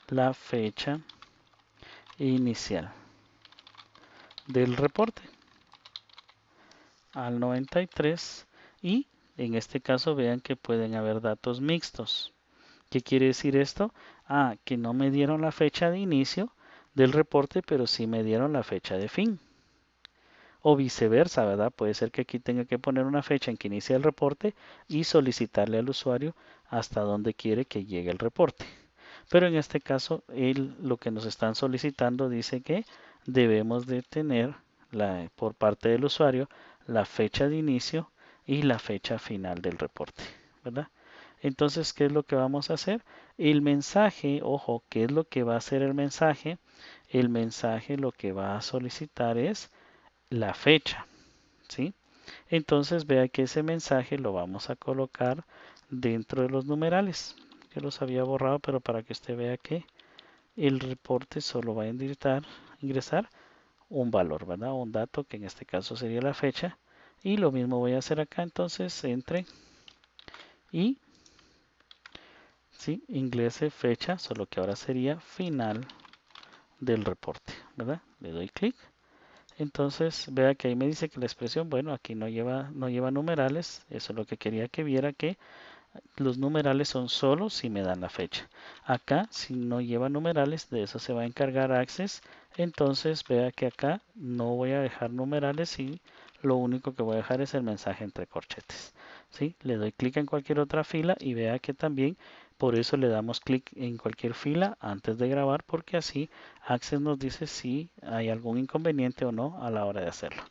la fecha inicial del reporte al 93 y en este caso vean que pueden haber datos mixtos. ¿Qué quiere decir esto? Ah, que no me dieron la fecha de inicio del reporte, pero sí me dieron la fecha de fin. O viceversa, ¿verdad? Puede ser que aquí tenga que poner una fecha en que inicia el reporte y solicitarle al usuario hasta dónde quiere que llegue el reporte. Pero en este caso, lo que nos están solicitando dice que debemos de tener por parte del usuario la fecha de inicio y la fecha final del reporte, ¿verdad? Entonces, ¿qué es lo que vamos a hacer? El mensaje, ojo, ¿qué es lo que va a hacer el mensaje? El mensaje lo que va a solicitar es la fecha, ¿sí? Entonces vea que ese mensaje lo vamos a colocar dentro de los numerales. Yo los había borrado, pero para que usted vea que el reporte solo va a ingresar un valor, ¿verdad? Un dato que en este caso sería la fecha. Y lo mismo voy a hacer acá, entonces entre y, ¿sí? Ingrese fecha, solo que ahora sería final del reporte, ¿verdad? Le doy clic. Entonces, vea que ahí me dice que la expresión, bueno, aquí no lleva numerales. Eso es lo que quería que viera, que los numerales son solo si me dan la fecha. Acá, si no lleva numerales, de eso se va a encargar Access. Entonces, vea que acá no voy a dejar numerales y lo único que voy a dejar es el mensaje entre corchetes. ¿Sí? Le doy clic en cualquier otra fila y vea que también por eso le damos clic en cualquier fila antes de grabar, porque así Access nos dice si hay algún inconveniente o no a la hora de hacerlo.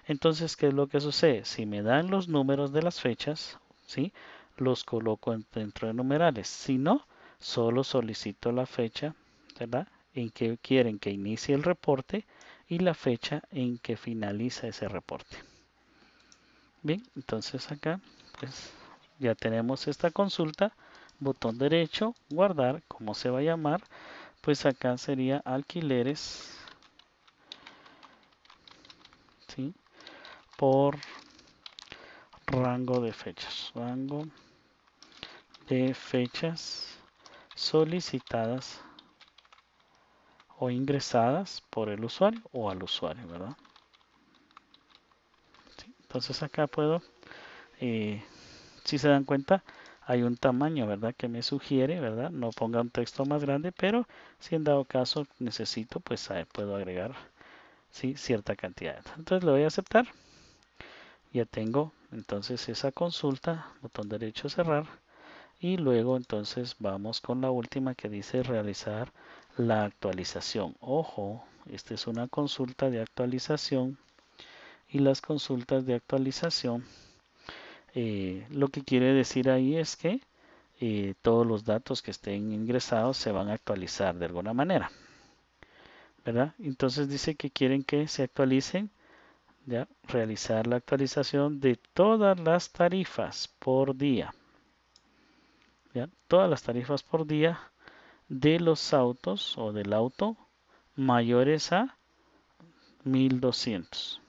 Entonces, ¿qué es lo que sucede? Si me dan los números de las fechas, ¿sí? Los coloco dentro de numerales. Si no, solo solicito la fecha, ¿verdad? en que quieren que inicie el reporte y la fecha en que finaliza ese reporte. Bien, entonces acá pues ya tenemos esta consulta, botón derecho, guardar, ¿cómo se va a llamar? Pues acá sería alquileres, ¿sí? Por rango de fechas solicitadas o ingresadas por el usuario o al usuario, ¿verdad? ¿Sí? Entonces acá puedo, si se dan cuenta, hay un tamaño, ¿verdad? Que me sugiere, ¿verdad? No ponga un texto más grande, pero si en dado caso necesito, pues puedo agregar, ¿sí? Cierta cantidad. Entonces le voy a aceptar. Ya tengo entonces esa consulta, botón derecho cerrar. Y luego entonces vamos con la última que dice realizar la actualización. Ojo, esta es una consulta de actualización y las consultas de actualización lo que quiere decir ahí es que todos los datos que estén ingresados se van a actualizar de alguna manera, ¿verdad? Entonces dice que quieren que se actualicen, ya, realizar la actualización de todas las tarifas por día, ya, todas las tarifas por día de los autos o del auto mayores a 1200.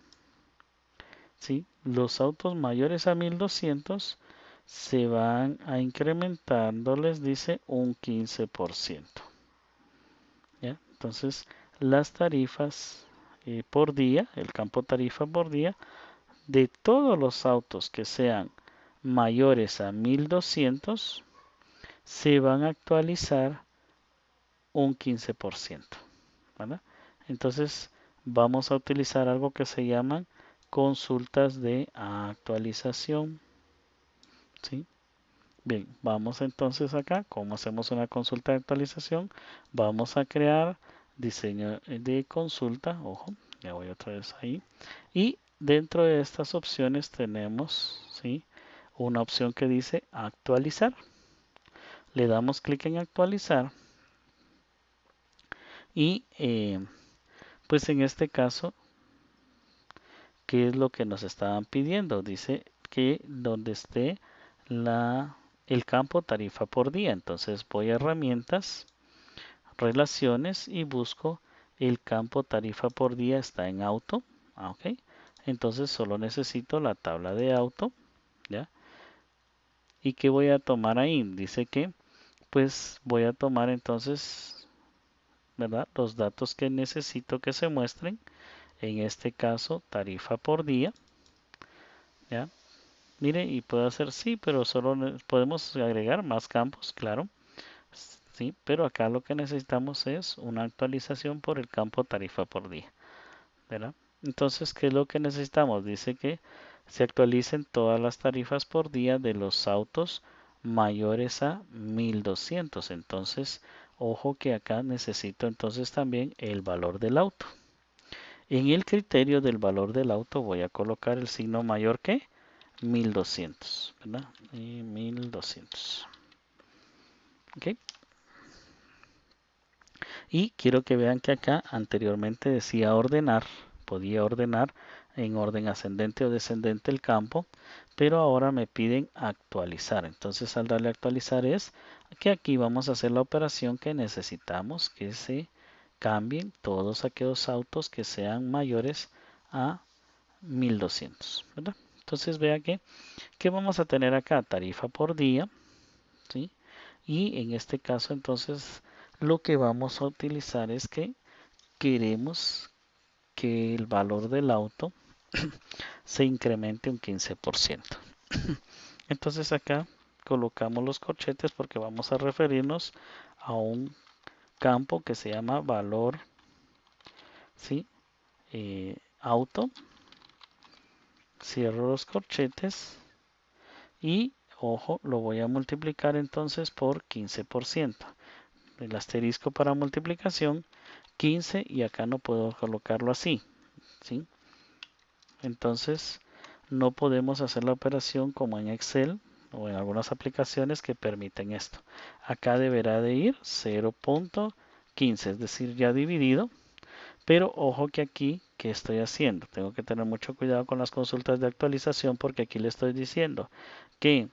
¿Sí? Los autos mayores a 1200 se van a incrementando, les dice, un 15%. ¿Ya? Entonces, las tarifas por día, el campo tarifa por día, de todos los autos que sean mayores a 1200 se van a actualizar un 15%. ¿Verdad? Entonces, vamos a utilizar algo que se llaman consultas de actualización. ¿Sí? Bien, vamos entonces acá, como hacemos una consulta de actualización, vamos a crear diseño de consulta, ojo, ya voy otra vez ahí, y dentro de estas opciones tenemos, ¿sí? Una opción que dice actualizar. Le damos clic en actualizar y pues en este caso, ¿qué es lo que nos estaban pidiendo? Dice que donde esté el campo tarifa por día. Entonces voy a herramientas, relaciones y busco el campo tarifa por día está en auto. Ok. Entonces solo necesito la tabla de auto. ¿Ya? ¿Y qué voy a tomar ahí? Dice que pues voy a tomar entonces, ¿verdad? Los datos que necesito que se muestren. En este caso, tarifa por día. ¿Ya? Mire, y puedo hacer sí, pero solo podemos agregar más campos, claro. Sí, pero acá lo que necesitamos es una actualización por el campo tarifa por día, ¿verdad? Entonces, ¿qué es lo que necesitamos? Dice que se actualicen todas las tarifas por día de los autos mayores a 1200. Entonces, ojo que acá necesito entonces también el valor del auto. En el criterio del valor del auto voy a colocar el signo mayor que 1200, ¿verdad? Y 1200. ¿Ok? Y quiero que vean que acá anteriormente decía ordenar, podía ordenar en orden ascendente o descendente el campo, pero ahora me piden actualizar. Entonces al darle a actualizar es que aquí vamos a hacer la operación que necesitamos que se cambien todos aquellos autos que sean mayores a 1200, ¿verdad? Entonces vea que vamos a tener acá tarifa por día, ¿sí? Y en este caso entonces lo que vamos a utilizar es que queremos que el valor del auto se incremente un 15%. Entonces acá colocamos los corchetes porque vamos a referirnos a un campo que se llama valor, ¿sí? Auto. Cierro los corchetes y ojo, lo voy a multiplicar entonces por 15%. El asterisco para multiplicación 15 y acá no puedo colocarlo así, ¿sí? Entonces no podemos hacer la operación como en Excel o en algunas aplicaciones que permiten esto. Acá deberá de ir 15, es decir, ya dividido. Pero ojo que aquí, ¿qué estoy haciendo? Tengo que tener mucho cuidado con las consultas de actualización porque aquí le estoy diciendo que,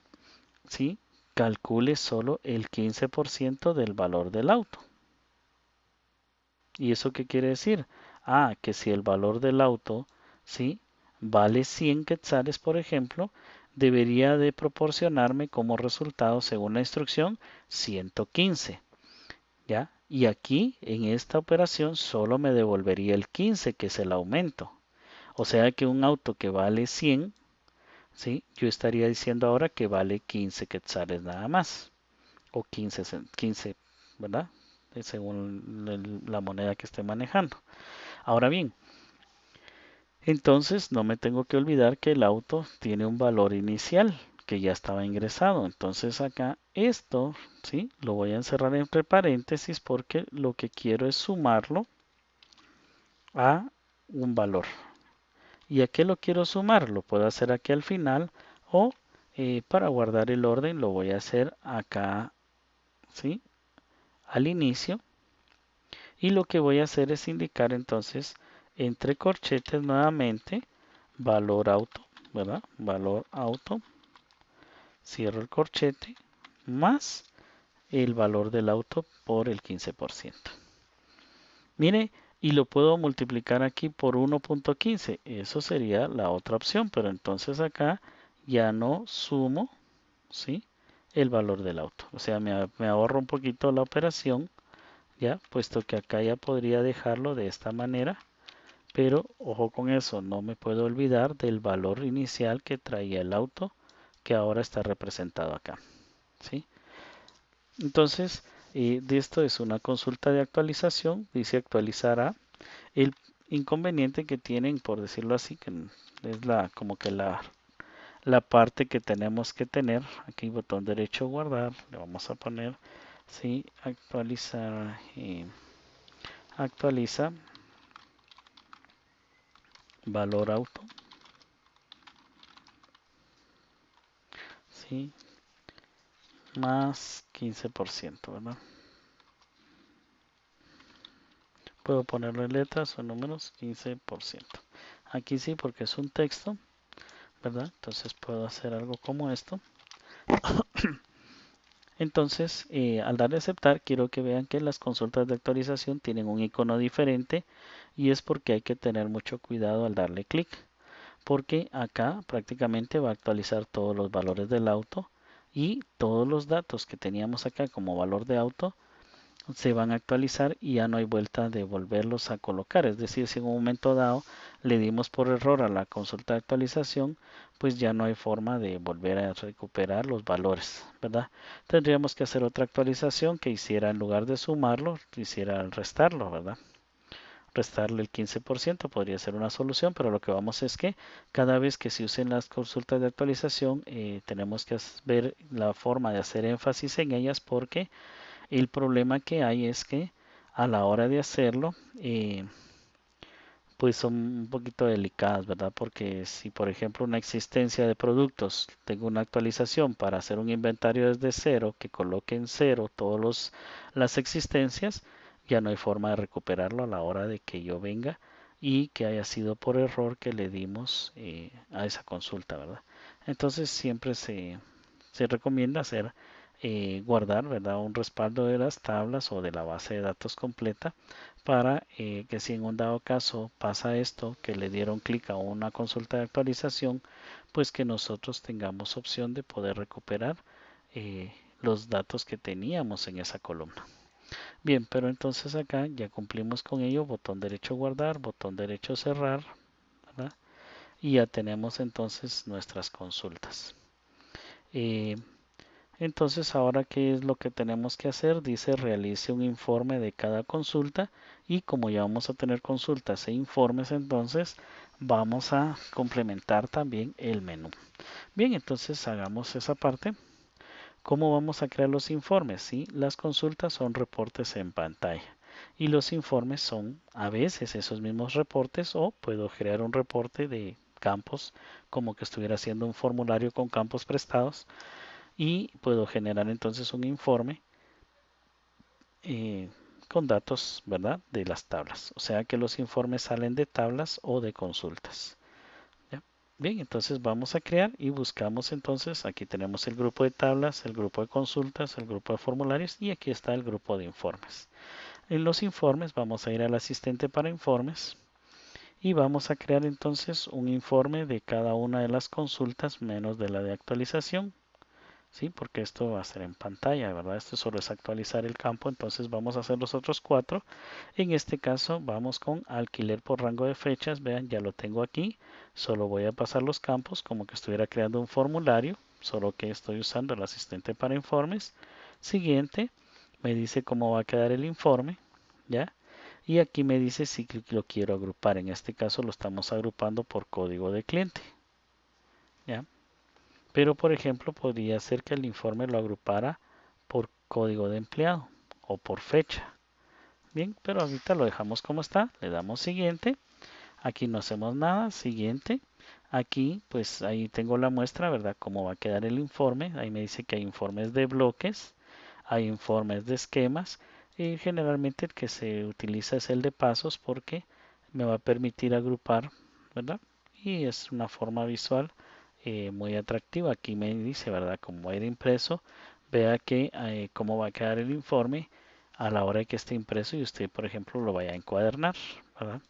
¿sí? Calcule solo el 15% del valor del auto. ¿Y eso qué quiere decir? Ah, que si el valor del auto, ¿sí? Vale 100 quetzales, por ejemplo, debería de proporcionarme como resultado, según la instrucción, 115. ¿Ya? Y aquí, en esta operación, solo me devolvería el 15, que es el aumento. O sea que un auto que vale 100, ¿sí? Yo estaría diciendo ahora que vale 15 quetzales nada más. O 15, ¿verdad? Según la moneda que esté manejando. Ahora bien, entonces no me tengo que olvidar que el auto tiene un valor inicial que ya estaba ingresado. Entonces acá esto, ¿sí? Lo voy a encerrar entre paréntesis porque lo que quiero es sumarlo a un valor. ¿Y a qué lo quiero sumar? Lo puedo hacer aquí al final o para guardar el orden lo voy a hacer acá, ¿sí? Al inicio. Y lo que voy a hacer es indicar entonces entre corchetes nuevamente valor auto, ¿verdad? Valor auto, cierro el corchete, más el valor del auto por el 15%. Mire, y lo puedo multiplicar aquí por 1.15. Eso sería la otra opción, pero entonces acá ya no sumo, ¿sí? El valor del auto. O sea, me ahorro un poquito la operación, ya, puesto que acá ya podría dejarlo de esta manera. Pero ojo con eso, no me puedo olvidar del valor inicial que traía el auto, que ahora está representado acá, ¿sí? Entonces, de esto es una consulta de actualización, dice actualizar a. El inconveniente que tienen, por decirlo así, que es como que la parte que tenemos que tener, aquí botón derecho guardar, le vamos a poner, sí, actualizar, actualiza, valor auto, sí, más 15%, ¿verdad? Puedo ponerle letras o números, 15%. Aquí sí, porque es un texto, ¿verdad? Entonces puedo hacer algo como esto. Entonces, al darle a aceptar, quiero que vean que las consultas de actualización tienen un icono diferente y es porque hay que tener mucho cuidado al darle clic, porque acá prácticamente va a actualizar todos los valores del auto y todos los datos que teníamos acá como valor de auto se van a actualizar y ya no hay vuelta de volverlos a colocar. Es decir, si en un momento dado le dimos por error a la consulta de actualización, pues ya no hay forma de volver a recuperar los valores, ¿verdad? Tendríamos que hacer otra actualización que hiciera, en lugar de sumarlo, hiciera restarlo, ¿verdad? Restarle el 15% podría ser una solución, pero lo que vamos es que cada vez que se usen las consultas de actualización, tenemos que ver la forma de hacer énfasis en ellas porque el problema que hay es que a la hora de hacerlo, pues son un poquito delicadas, ¿verdad? Porque si, por ejemplo, una existencia de productos, tengo una actualización para hacer un inventario desde cero, que coloque en cero todas las existencias, ya no hay forma de recuperarlo a la hora de que yo venga y que haya sido por error que le dimos a esa consulta, ¿verdad? Entonces siempre se recomienda hacer guardar, ¿verdad? Un respaldo de las tablas o de la base de datos completa para que si en un dado caso pasa esto, que le dieron clic a una consulta de actualización, pues que nosotros tengamos opción de poder recuperar los datos que teníamos en esa columna. Bien, pero entonces acá ya cumplimos con ello, botón derecho guardar, botón derecho cerrar, ¿verdad? Y ya tenemos entonces nuestras consultas. Eh, entonces, ahora, ¿qué es lo que tenemos que hacer? Dice, realice un informe de cada consulta y como ya vamos a tener consultas e informes, entonces vamos a complementar también el menú. Bien, entonces hagamos esa parte. ¿Cómo vamos a crear los informes? Sí, las consultas son reportes en pantalla y los informes son a veces esos mismos reportes o puedo crear un reporte de campos como que estuviera haciendo un formulario con campos prestados y puedo generar entonces un informe eh, con datos, ¿verdad? De las tablas. O sea que los informes salen de tablas o de consultas. ¿Ya? Bien, entonces vamos a crear y buscamos entonces, aquí tenemos el grupo de tablas, el grupo de consultas, el grupo de formularios y aquí está el grupo de informes. En los informes vamos a ir al asistente para informes y vamos a crear entonces un informe de cada una de las consultas menos de la de actualización. Sí, porque esto va a ser en pantalla, ¿verdad? Esto solo es actualizar el campo, entonces vamos a hacer los otros cuatro. En este caso vamos con alquiler por rango de fechas, vean, ya lo tengo aquí. Solo voy a pasar los campos como que estuviera creando un formulario, solo que estoy usando el asistente para informes. Siguiente, me dice cómo va a quedar el informe, ¿ya? Y aquí me dice si lo quiero agrupar. En este caso lo estamos agrupando por código de cliente, ¿ya? Pero, por ejemplo, podría ser que el informe lo agrupara por código de empleado o por fecha. Bien, pero ahorita lo dejamos como está. Le damos siguiente. Aquí no hacemos nada. Siguiente. Aquí, pues ahí tengo la muestra, ¿verdad? Cómo va a quedar el informe. Ahí me dice que hay informes de bloques, hay informes de esquemas y generalmente el que se utiliza es el de pasos porque me va a permitir agrupar, ¿verdad? Y es una forma visual muy atractiva. Aquí me dice, ¿verdad? Como va a ir impreso, vea que cómo va a quedar el informe a la hora de que esté impreso y usted, por ejemplo, lo vaya a encuadernar, ¿verdad?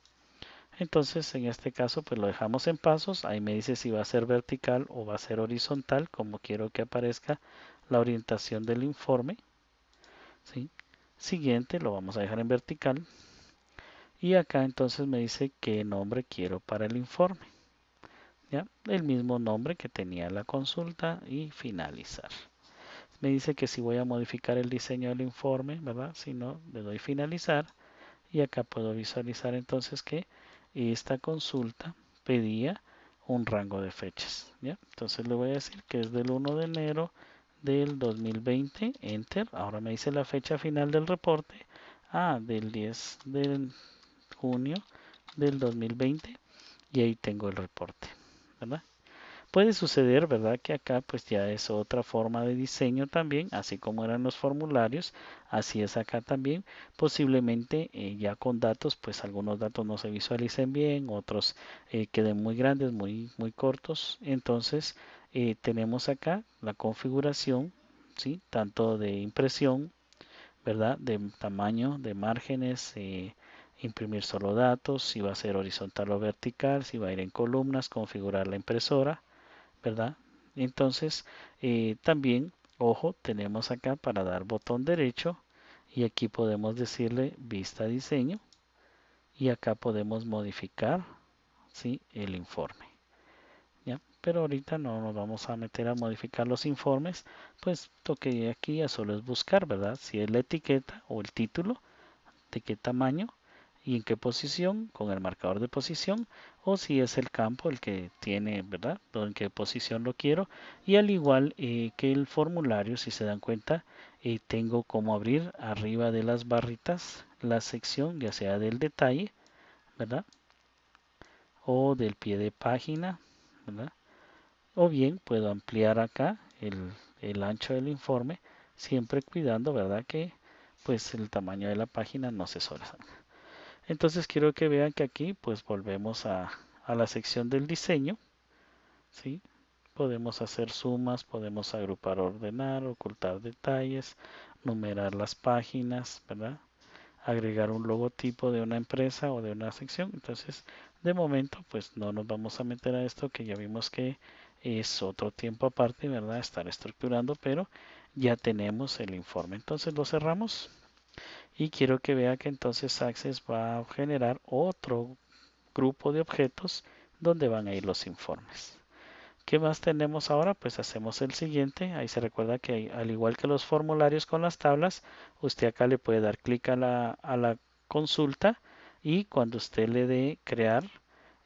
Entonces, en este caso, pues lo dejamos en pasos. Ahí me dice si va a ser vertical o va a ser horizontal, como quiero que aparezca la orientación del informe. ¿Sí? Siguiente, lo vamos a dejar en vertical. Y acá entonces me dice qué nombre quiero para el informe. ¿Ya? El mismo nombre que tenía la consulta y finalizar. Me dice que si voy a modificar el diseño del informe, ¿verdad? Si no, le doy finalizar y acá puedo visualizar entonces que esta consulta pedía un rango de fechas, ¿ya? Entonces le voy a decir que es del 1 de enero del 2020, enter. Ahora me dice la fecha final del reporte, del 10 de junio del 2020 y ahí tengo el reporte, ¿verdad? Puede suceder, ¿verdad? Que acá pues ya es otra forma de diseño también, así como eran los formularios, así es acá también. Posiblemente ya con datos, pues algunos datos no se visualicen bien, otros queden muy grandes, muy cortos. Entonces tenemos acá la configuración, ¿sí? Tanto de impresión, ¿verdad? De tamaño, de márgenes, imprimir solo datos, si va a ser horizontal o vertical, si va a ir en columnas, configurar la impresora, ¿verdad? Entonces, también, ojo, tenemos acá para dar botón derecho y aquí podemos decirle vista diseño y acá podemos modificar, ¿sí? El informe, ¿ya? Pero ahorita no nos vamos a meter a modificar los informes, pues toque aquí ya solo es buscar, ¿verdad? Si es la etiqueta o el título, de qué tamaño y en qué posición con el marcador de posición o si es el campo el que tiene, ¿verdad? En qué posición lo quiero y al igual que el formulario, si se dan cuenta, tengo como abrir arriba de las barritas la sección ya sea del detalle, ¿verdad? O del pie de página, ¿verdad? O bien puedo ampliar acá el ancho del informe siempre cuidando, ¿verdad? Que pues el tamaño de la página no se sobresalga. Entonces quiero que vean que aquí pues volvemos a la sección del diseño, ¿sí? Podemos hacer sumas, podemos agrupar, ordenar, ocultar detalles, numerar las páginas, ¿verdad? Agregar un logotipo de una empresa o de una sección. Entonces, de momento, pues no nos vamos a meter a esto que ya vimos que es otro tiempo aparte, ¿verdad? Estar estructurando, pero ya tenemos el informe. Entonces lo cerramos. Y quiero que vea que entonces Access va a generar otro grupo de objetos donde van a ir los informes. ¿Qué más tenemos ahora? Pues hacemos el siguiente. Ahí se recuerda que al igual que los formularios con las tablas, usted acá le puede dar clic a la consulta y cuando usted le dé crear,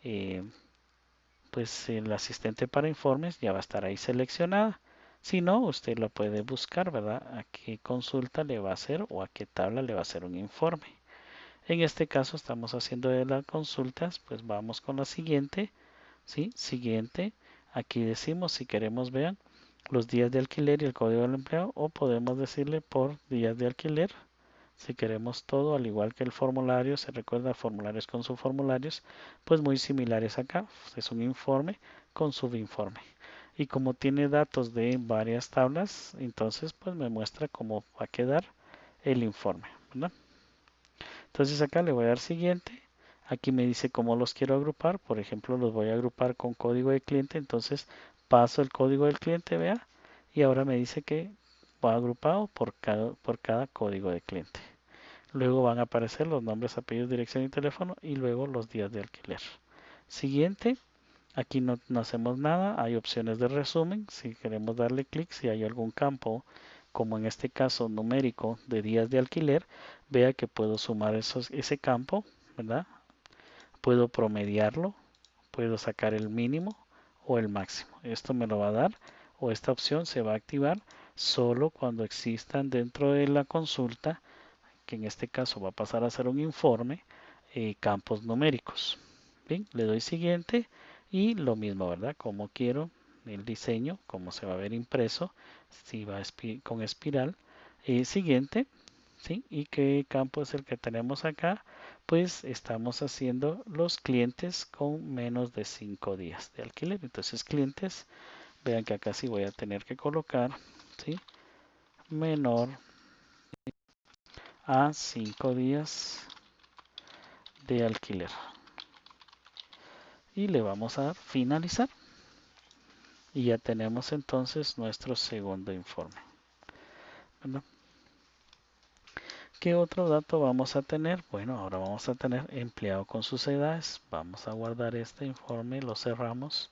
eh, pues el asistente para informes ya va a estar ahí seleccionada. Si no, usted lo puede buscar, ¿verdad? A qué consulta le va a hacer o a qué tabla le va a hacer un informe. En este caso estamos haciendo de las consultas, pues vamos con la siguiente, ¿sí? Siguiente, aquí decimos si queremos, vean, los días de alquiler y el código del empleo o podemos decirle por días de alquiler, Si queremos todo, al igual que el formulario, se recuerda formularios con subformularios, pues muy similares acá. Es un informe con subinforme. Y como tiene datos de varias tablas, entonces pues me muestra cómo va a quedar el informe, ¿verdad? Entonces acá le voy a dar siguiente. Aquí me dice cómo los quiero agrupar. Por ejemplo, los voy a agrupar con código de cliente. Entonces paso el código del cliente, vea. Y ahora me dice que va agrupado por cada código de cliente. Luego van a aparecer los nombres, apellidos, dirección y teléfono y luego los días de alquiler. Siguiente, aquí no hacemos nada, hay opciones de resumen. Si queremos darle clic, si hay algún campo, como en este caso numérico de días de alquiler, vea que puedo sumar ese campo, ¿verdad? Puedo promediarlo, puedo sacar el mínimo o el máximo. Esto me lo va a dar o esta opción se va a activar solo cuando existan dentro de la consulta, que en este caso va a pasar a ser un informe, campos numéricos. Bien, le doy siguiente y lo mismo, ¿verdad? Como quiero el diseño, cómo se va a ver impreso, si va con espiral. Siguiente, ¿sí? ¿Y qué campo es el que tenemos acá? Pues estamos haciendo los clientes con menos de 5 días de alquiler. Entonces, clientes, vean que acá sí voy a tener que colocar, ¿sí? Menor a 5 días de alquiler. Y le vamos a dar finalizar. Y ya tenemos entonces nuestro segundo informe. ¿Verdad? ¿Qué otro dato vamos a tener? Bueno, ahora vamos a tener empleado con sus edades. Vamos a guardar este informe, lo cerramos,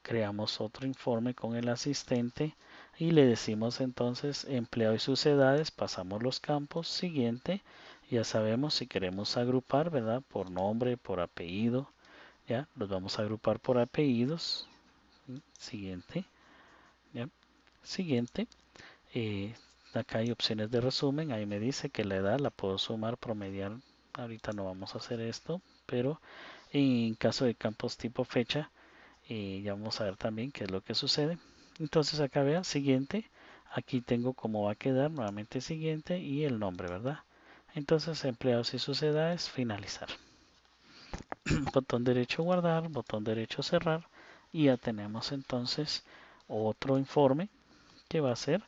creamos otro informe con el asistente y le decimos entonces empleado y sus edades, pasamos los campos, siguiente, ya sabemos si queremos agrupar, ¿verdad? Por nombre, por apellido, ya, los vamos a agrupar por apellidos, siguiente, ya, siguiente. Eh, Acá hay opciones de resumen. Ahí me dice que la edad la puedo sumar, promediar. Ahorita no vamos a hacer esto, pero en caso de campos tipo fecha, ya vamos a ver también qué es lo que sucede. Entonces acá vea, siguiente. Aquí tengo cómo va a quedar nuevamente siguiente y el nombre, ¿verdad? Entonces empleados y sus edades, finalizar. Botón derecho guardar, botón derecho cerrar y ya tenemos entonces otro informe que va a ser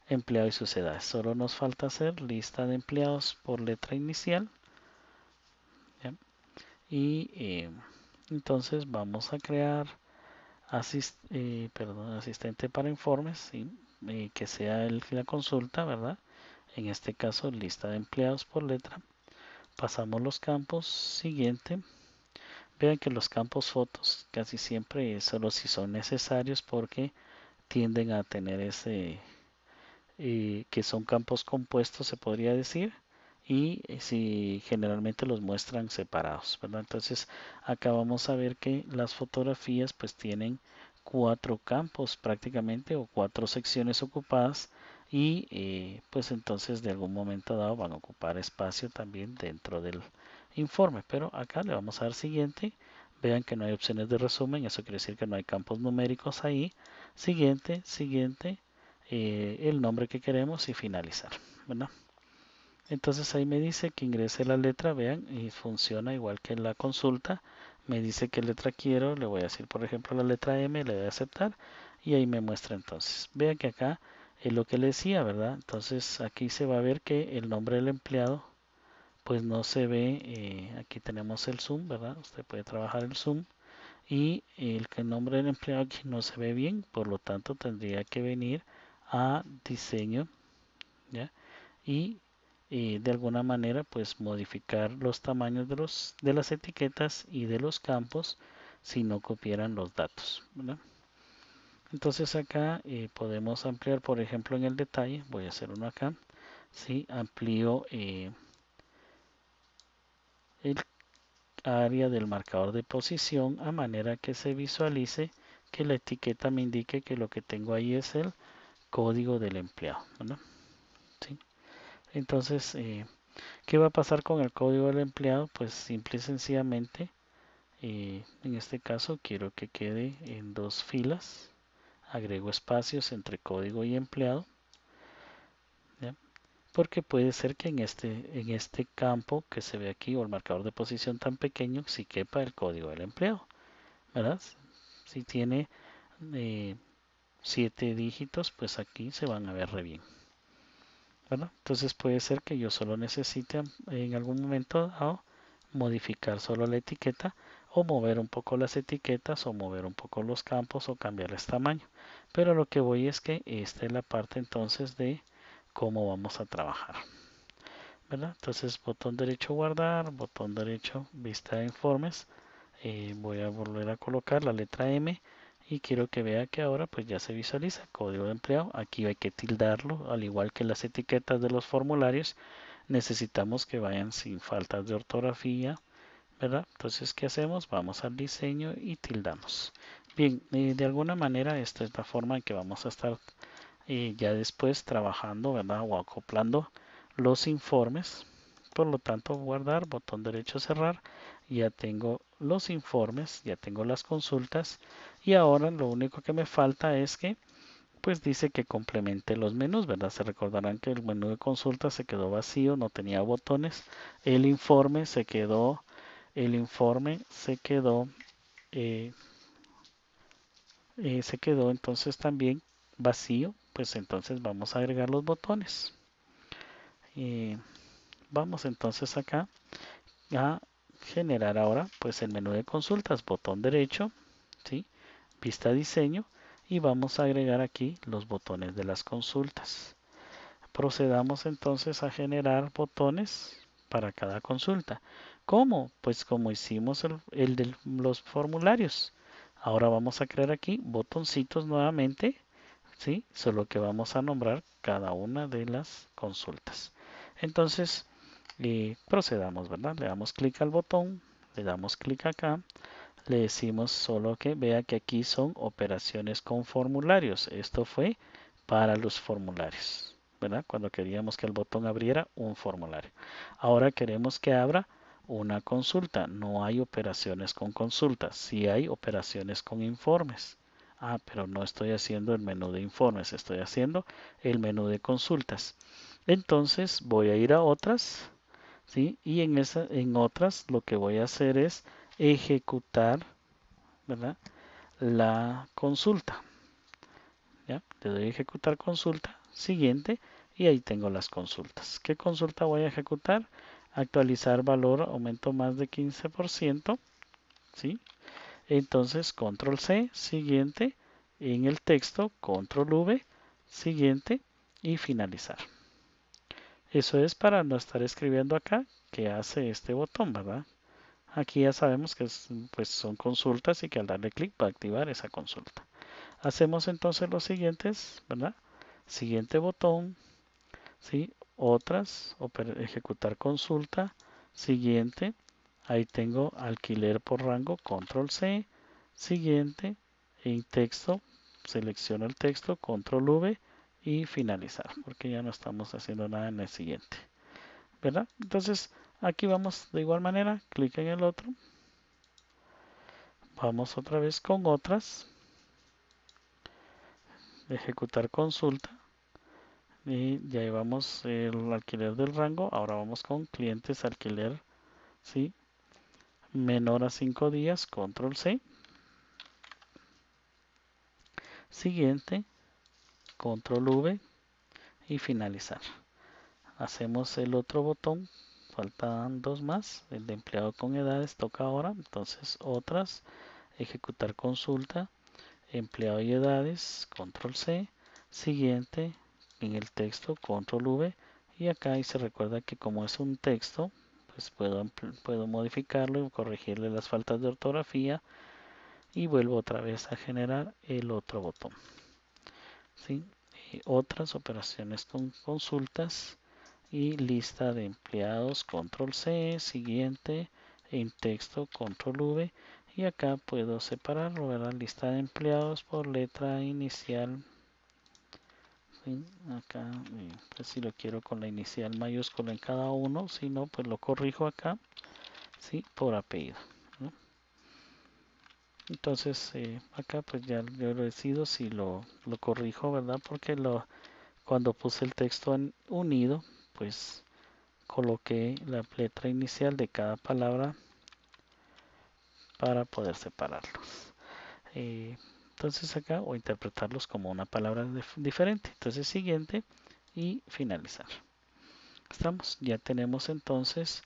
empleado y sus edades. Solo nos falta hacer lista de empleados por letra inicial. ¿Ya? Y entonces vamos a crear asistente para informes, ¿sí? Que sea la consulta, ¿verdad? En este caso, lista de empleados por letra. Pasamos los campos. Siguiente. Vean que los campos fotos casi siempre solo si son necesarios porque tienden a tener ese que son campos compuestos, se podría decir, y si generalmente los muestran separados, ¿verdad? Entonces, acá vamos a ver que las fotografías pues tienen 4 campos prácticamente o 4 secciones ocupadas y pues entonces de algún momento dado van a ocupar espacio también dentro del informe, pero acá le vamos a dar siguiente. Vean que no hay opciones de resumen, eso quiere decir que no hay campos numéricos ahí. Siguiente, siguiente, el nombre que queremos y finalizar, ¿verdad? Entonces ahí me dice que ingrese la letra, vean, y funciona igual que en la consulta. Me dice qué letra quiero, le voy a decir por ejemplo la letra M, le doy a aceptar y ahí me muestra entonces. Vean que acá es lo que le decía, ¿verdad? Entonces aquí se va a ver que el nombre del empleado pues no se ve, aquí tenemos el zoom, ¿verdad? Usted puede trabajar el zoom y el que nombre del empleado aquí no se ve bien, por lo tanto tendría que venir a diseño, ¿ya? Y de alguna manera pues modificar los tamaños de las etiquetas y de los campos si no copiaran los datos, ¿verdad? Entonces acá podemos ampliar, por ejemplo, en el detalle, voy a hacer uno acá, ¿sí? Amplío el área del marcador de posición a manera que se visualice que la etiqueta me indique que lo que tengo ahí es el código del empleado, ¿verdad? ¿Sí? Entonces, ¿qué va a pasar con el código del empleado? Pues simple y sencillamente, en este caso quiero que quede en 2 filas, agrego espacios entre código y empleado, ¿ya? porque puede ser que en este campo que se ve aquí o el marcador de posición tan pequeño, si quepa el código del empleado, ¿verdad? Si tiene 7 dígitos, pues aquí se van a ver re bien, ¿verdad? Entonces puede ser que yo solo necesite en algún momento dado modificar solo la etiqueta o mover un poco las etiquetas o mover un poco los campos o cambiarles tamaño. Pero lo que voy es que esta es la parte entonces de cómo vamos a trabajar, ¿verdad? Entonces botón derecho guardar, botón derecho vista de informes. Voy a volver a colocar la letra M y quiero que vea que ahora pues ya se visualiza código de empleado. Aquí hay que tildarlo, al igual que las etiquetas de los formularios. Necesitamos que vayan sin faltas de ortografía, ¿verdad? Entonces, ¿qué hacemos? Vamos al diseño y tildamos. Bien, de alguna manera esta es la forma en que vamos a estar ya después trabajando, ¿verdad? O acoplando los informes. Por lo tanto, guardar, botón derecho cerrar. Ya tengo los informes, ya tengo las consultas y ahora lo único que me falta es que pues dice que complemente los menús, ¿verdad? Se recordarán que el menú de consulta se quedó vacío, no tenía botones. El informe se quedó, el informe eh, se quedó entonces también vacío, pues entonces vamos a agregar los botones. Eh, Vamos entonces acá a generar ahora pues el menú de consultas, botón derecho, ¿sí? Vista diseño y vamos a agregar aquí los botones de las consultas. Procedamos entonces a generar botones para cada consulta. ¿Cómo? Pues como hicimos el de los formularios. Ahora vamos a crear aquí botoncitos nuevamente, ¿sí? Solo que vamos a nombrar cada una de las consultas. Entonces, procedamos, ¿verdad? Le damos clic al botón, le damos clic acá, le decimos solo que vea que aquí son operaciones con formularios. Esto fue para los formularios, ¿verdad? Cuando queríamos que el botón abriera un formulario. Ahora queremos que abra una consulta. No hay operaciones con consultas, sí hay operaciones con informes. Ah, pero no estoy haciendo el menú de informes, estoy haciendo el menú de consultas. Entonces voy a ir a otras, ¿sí? Y en otras lo que voy a hacer es ejecutar, ¿verdad? La consulta. ¿Ya? Le doy a ejecutar consulta, siguiente, y ahí tengo las consultas. ¿Qué consulta voy a ejecutar? Actualizar valor, aumento más de 15%, ¿sí? Entonces, control C, siguiente, en el texto, control V, siguiente, y finalizar. Eso es para no estar escribiendo acá que hace este botón, ¿verdad? Aquí ya sabemos que pues son consultas y que al darle clic va a activar esa consulta. Hacemos entonces los siguientes, ¿verdad? Siguiente botón, ¿sí? Otras, ejecutar consulta, siguiente, ahí tengo alquiler por rango, control C, siguiente, en texto, selecciono el texto, control V y finalizar, porque ya no estamos haciendo nada en el siguiente, ¿verdad? Entonces, aquí vamos de igual manera, clic en el otro, vamos otra vez con otras, ejecutar consulta, y ya llevamos el alquiler del rango. Ahora vamos con clientes alquiler, ¿sí? Menor a 5 días, control C. Siguiente, control V y finalizar. Hacemos el otro botón, faltan dos más. El de empleado con edades toca ahora. Entonces, otras, ejecutar consulta, empleado y edades, control C. Siguiente, en el texto, control V. Y acá y se recuerda que como es un texto, pues puedo modificarlo y corregirle las faltas de ortografía y vuelvo otra vez a generar el otro botón, ¿sí? Otras operaciones con consultas y lista de empleados, control C, siguiente, en texto, control V, y acá puedo separarlo, ¿verdad? Lista de empleados por letra inicial, ¿sí? Acá, pues si lo quiero con la inicial mayúscula en cada uno, si no, pues lo corrijo acá, ¿sí? Por apellido, ¿no? Entonces, acá pues ya yo decido si lo corrijo, ¿verdad? Porque cuando puse el texto en unido, pues coloqué la letra inicial de cada palabra para poder separarlos. Entonces acá voy a interpretarlos como una palabra diferente. Entonces siguiente y finalizar. Estamos, ya tenemos entonces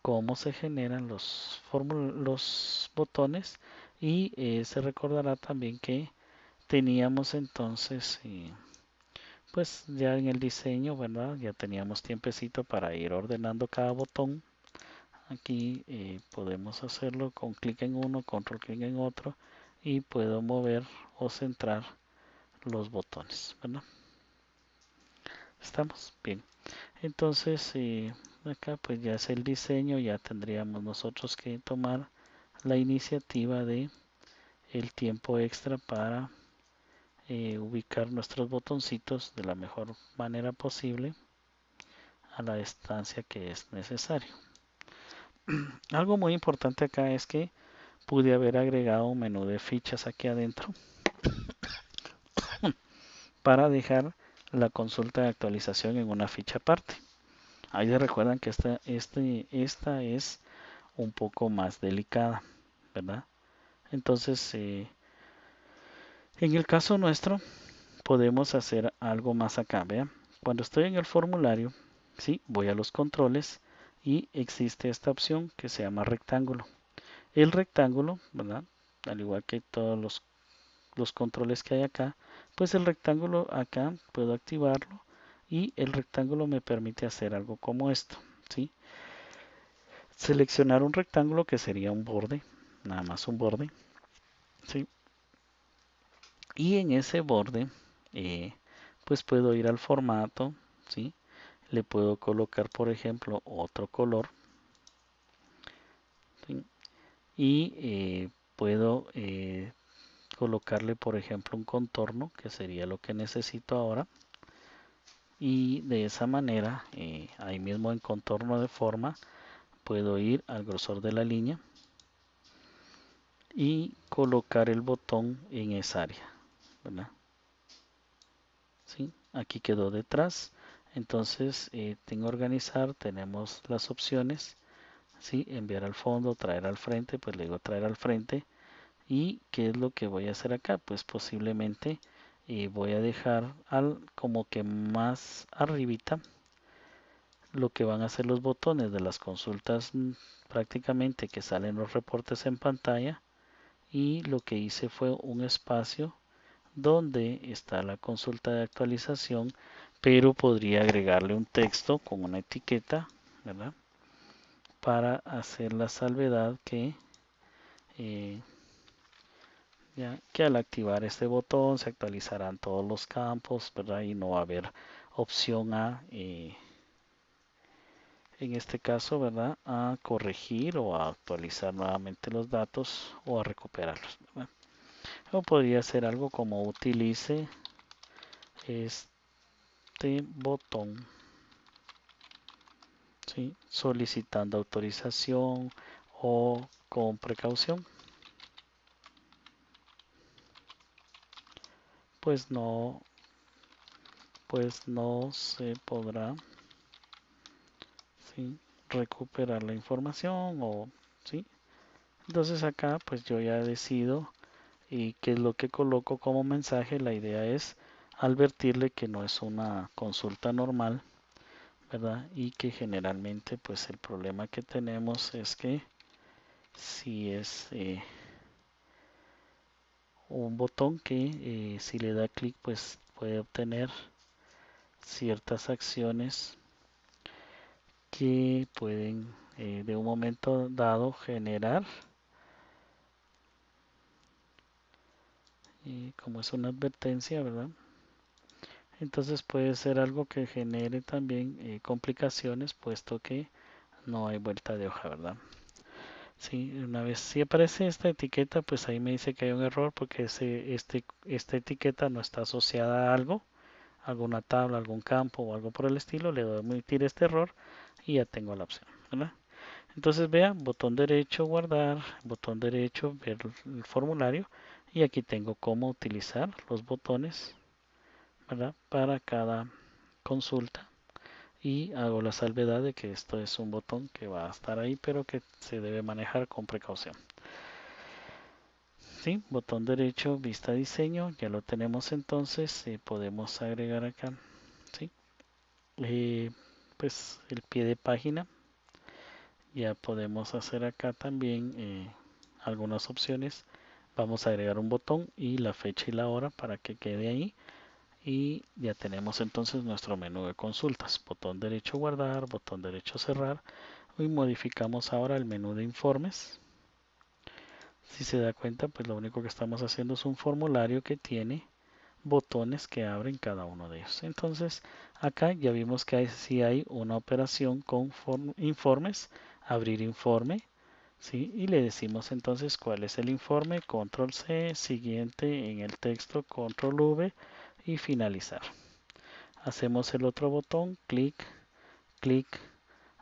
cómo se generan los botones y se recordará también que teníamos entonces pues ya en el diseño, ¿verdad? Ya teníamos tiempecito para ir ordenando cada botón. Aquí podemos hacerlo con clic en uno, control clic en otro y puedo mover o centrar los botones, ¿verdad? Estamos bien. Entonces acá pues ya es el diseño, ya tendríamos nosotros que tomar la iniciativa de el tiempo extra para ubicar nuestros botoncitos de la mejor manera posible a la distancia que es necesario. Algo muy importante acá es que pude haber agregado un menú de fichas aquí adentro para dejar la consulta de actualización en una ficha aparte. Ahí se recuerdan que esta es un poco más delicada, ¿verdad? Entonces, en el caso nuestro, podemos hacer algo más acá, vean. Cuando estoy en el formulario, sí, voy a los controles y existe esta opción que se llama rectángulo. El rectángulo, ¿verdad? Al igual que todos los controles que hay acá, pues el rectángulo acá puedo activarlo y el rectángulo me permite hacer algo como esto, ¿sí? Seleccionar un rectángulo que sería un borde, nada más un borde, ¿sí? Y en ese borde, pues puedo ir al formato, ¿sí? Le puedo colocar, por ejemplo, otro color, ¿sí? Y puedo colocarle, por ejemplo, un contorno, que sería lo que necesito ahora. Y de esa manera, ahí mismo en contorno de forma, puedo ir al grosor de la línea y colocar el botón en esa área, ¿verdad? ¿Sí? Aquí quedó detrás. Entonces, en organizar tenemos las opciones, ¿sí? Enviar al fondo, traer al frente, pues le digo traer al frente. ¿Y qué es lo que voy a hacer acá? Pues posiblemente voy a dejar como que más arribita lo que van a ser los botones de las consultas prácticamente que salen los reportes en pantalla y lo que hice fue un espacio donde está la consulta de actualización, pero podría agregarle un texto con una etiqueta, ¿verdad? Para hacer la salvedad eh, que al activar este botón se actualizarán todos los campos, ¿verdad? Y no va a haber opción a, en este caso, ¿verdad? A corregir o a actualizar nuevamente los datos o a recuperarlos, ¿verdad? O podría ser algo como utilice este botón, ¿sí? Solicitando autorización o con precaución, pues no, pues no se podrá, ¿sí? Recuperar la información o, ¿sí? Entonces acá pues yo ya decido y qué es lo que coloco como mensaje. La idea es advertirle que no es una consulta normal, ¿verdad? Y que generalmente pues el problema que tenemos es que si es un botón que si le da clic pues puede obtener ciertas acciones que pueden de un momento dado generar, como es una advertencia, ¿verdad? Entonces puede ser algo que genere también complicaciones, puesto que no hay vuelta de hoja, ¿verdad? Sí, una vez si aparece esta etiqueta, pues ahí me dice que hay un error porque esta etiqueta no está asociada a algo, alguna tabla, algún campo o algo por el estilo. Le doy a omitir este error y ya tengo la opción, ¿verdad? Entonces vea, botón derecho guardar, botón derecho ver el formulario y aquí tengo cómo utilizar los botones, ¿verdad? Para cada consulta y hago la salvedad de que esto es un botón que va a estar ahí, pero que se debe manejar con precaución. Sí, botón derecho, vista diseño, ya lo tenemos entonces, podemos agregar acá, ¿sí? Pues el pie de página, ya podemos hacer acá también algunas opciones. Vamos a agregar un botón y la fecha y la hora para que quede ahí. Y ya tenemos entonces nuestro menú de consultas. Botón derecho guardar, botón derecho cerrar. Y modificamos ahora el menú de informes. Si se da cuenta, pues lo único que estamos haciendo es un formulario que tiene botones que abren cada uno de ellos. Entonces, acá ya vimos que sí hay una operación con informes, abrir informe, ¿sí? Y le decimos entonces cuál es el informe, control C, siguiente en el texto, control V y finalizar. Hacemos el otro botón, clic, clic,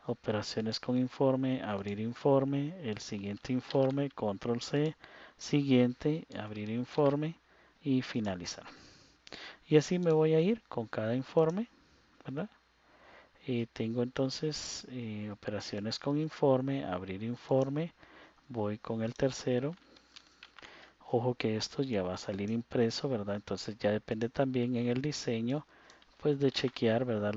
operaciones con informe, abrir informe, el siguiente informe, control C, siguiente, abrir informe y finalizar. Y así me voy a ir con cada informe, ¿verdad? Tengo entonces operaciones con informe, abrir informe, voy con el tercero. Ojo que esto ya va a salir impreso, ¿verdad? Entonces ya depende también en el diseño, pues de chequear, ¿verdad?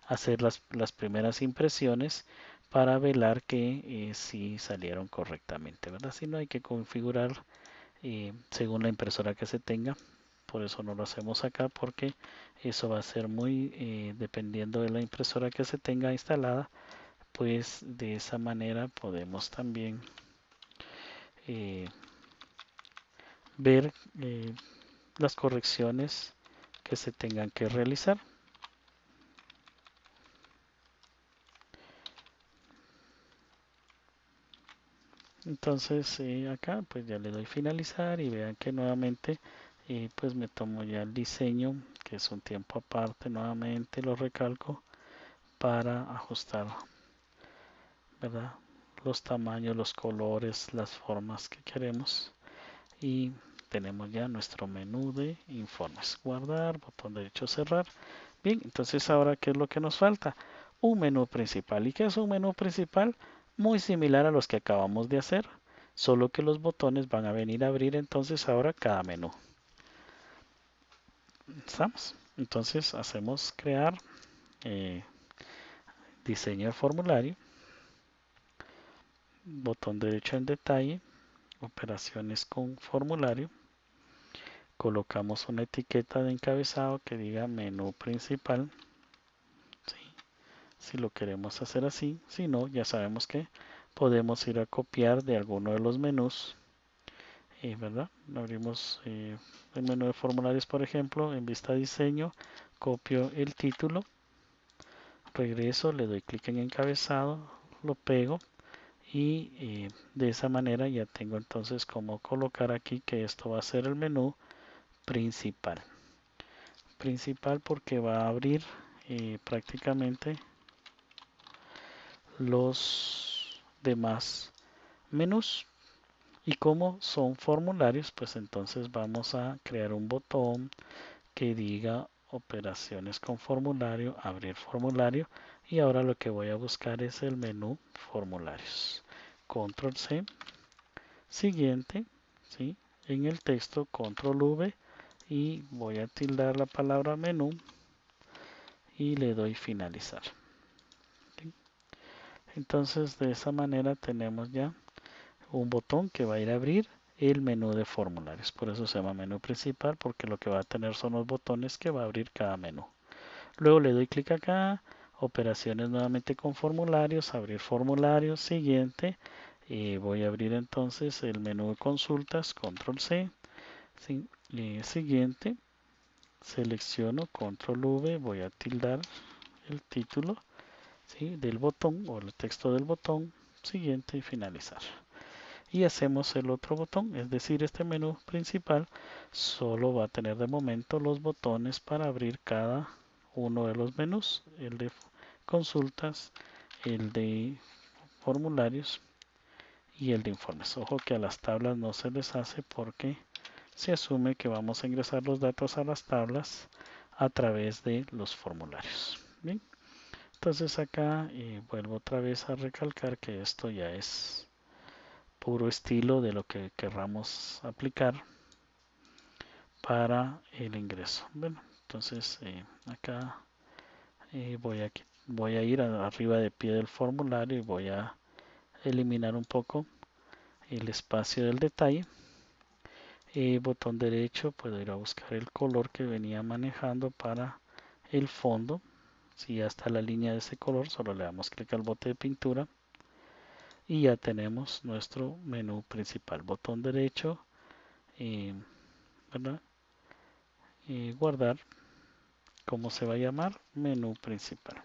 Hacer las primeras impresiones para velar que sí salieron correctamente, ¿verdad? Si no hay que configurar según la impresora que se tenga. Por eso no lo hacemos acá porque eso va a ser muy dependiendo de la impresora que se tenga instalada, pues de esa manera podemos también eh, ver las correcciones que se tengan que realizar. Entonces acá pues ya le doy finalizar y vean que nuevamente pues me tomo ya el diseño, que es un tiempo aparte, nuevamente lo recalco para ajustar, ¿verdad? Los tamaños, los colores, las formas que queremos y tenemos ya nuestro menú de informes. Guardar, botón derecho cerrar. Bien, entonces ahora ¿qué es lo que nos falta? Un menú principal. ¿Y qué es un menú principal? Muy similar a los que acabamos de hacer, solo que los botones van a venir a abrir entonces ahora cada menú. ¿Estamos? Entonces hacemos crear eh, diseño de formulario, botón derecho en detalle, operaciones con formulario, colocamos una etiqueta de encabezado que diga menú principal, ¿sí? Si lo queremos hacer así, si no, ya sabemos que podemos ir a copiar de alguno de los menús, ¿verdad? Abrimos el menú de formularios, por ejemplo, en vista diseño, copio el título, regreso, le doy clic en encabezado, lo pego y de esa manera ya tengo entonces cómo colocar aquí que esto va a ser el menú principal. Principal porque va a abrir prácticamente los demás menús. Y como son formularios, pues entonces vamos a crear un botón que diga operaciones con formulario, abrir formulario. Y ahora lo que voy a buscar es el menú formularios. Control C, siguiente, ¿sí? En el texto Control V y voy a tildar la palabra menú y le doy finalizar. ¿Sí? Entonces de esa manera tenemos ya un botón que va a ir a abrir el menú de formularios. Por eso se llama menú principal, porque lo que va a tener son los botones que va a abrir cada menú. Luego le doy clic acá, operaciones nuevamente con formularios, abrir formularios, siguiente. Voy a abrir entonces el menú de consultas, control C, ¿sí? Siguiente, selecciono control V, voy a tildar el título, ¿sí? Del botón o el texto del botón, siguiente y finalizar. Y hacemos el otro botón, es decir, este menú principal solo va a tener de momento los botones para abrir cada uno de los menús, el de consultas, el de formularios y el de informes. Ojo que a las tablas no se les hace porque se asume que vamos a ingresar los datos a las tablas a través de los formularios. Bien, entonces acá vuelvo otra vez a recalcar que esto ya es puro estilo de lo que querramos aplicar para el ingreso. Bueno, entonces acá voy a ir arriba de pie del formulario y voy a eliminar un poco el espacio del detalle. Botón derecho, puedo ir a buscar el color que venía manejando para el fondo. Si ya está la línea de ese color, solo le damos clic al bote de pintura y ya tenemos nuestro menú principal. Botón derecho, ¿verdad? Guardar, ¿cómo se va a llamar? Menú principal.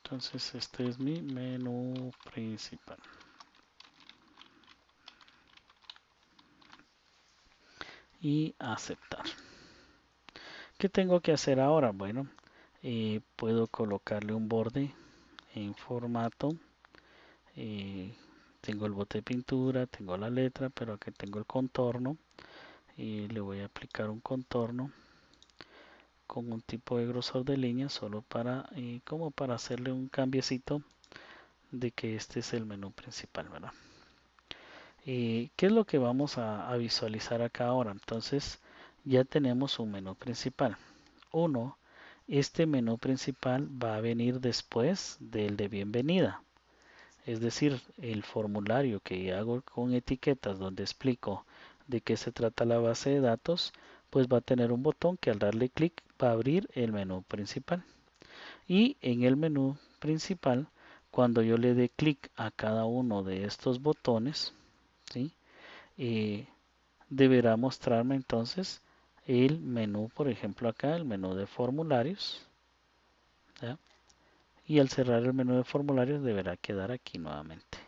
Entonces este es mi menú principal. Y aceptar. ¿Qué tengo que hacer ahora? Bueno, puedo colocarle un borde en formato. Tengo el bote de pintura, tengo la letra, pero aquí tengo el contorno. Y le voy a aplicar un contorno con un tipo de grosor de línea solo para, como para hacerle un cambiecito de que este es el menú principal, ¿verdad? ¿Qué es lo que vamos a visualizar acá ahora? Entonces ya tenemos un menú principal. Uno, este menú principal va a venir después del de bienvenida. Es decir, el formulario que hago con etiquetas donde explico de qué se trata la base de datos, pues va a tener un botón que al darle clic va a abrir el menú principal. Y en el menú principal, cuando yo le dé clic a cada uno de estos botones, ¿sí? Deberá mostrarme entonces el menú, por ejemplo acá, el menú de formularios, ¿ya? Y al cerrar el menú de formularios deberá quedar aquí nuevamente,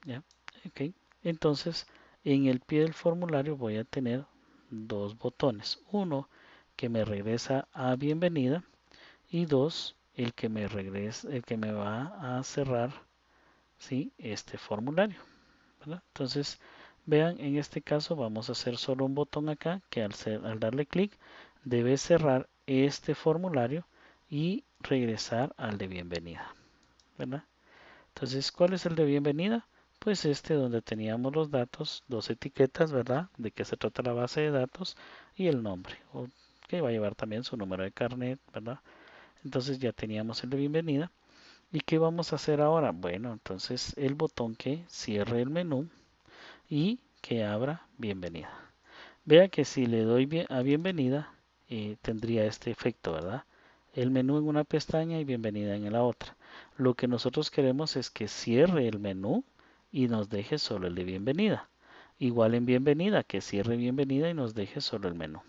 ¿ya? Ok, entonces en el pie del formulario voy a tener dos botones, uno que me regresa a bienvenida y dos el que me regresa, el que me va a cerrar, ¿sí? Este formulario, ¿verdad? Entonces vean, en este caso vamos a hacer solo un botón acá que al darle clic debe cerrar este formulario y regresar al de bienvenida, ¿verdad? Entonces, ¿cuál es el de bienvenida? Pues este donde teníamos los datos, dos etiquetas, ¿verdad? De qué se trata la base de datos y el nombre, que va a llevar también su número de carnet, ¿verdad? Entonces ya teníamos el de bienvenida. ¿Y qué vamos a hacer ahora? Bueno, entonces el botón que cierre el menú y que abra bienvenida. Vea que si le doy a bienvenida, tendría este efecto, ¿verdad? El menú en una pestaña y bienvenida en la otra. Lo que nosotros queremos es que cierre el menú y nos deje solo el de bienvenida. Igual en bienvenida, que cierre bienvenida y nos deje solo el menú.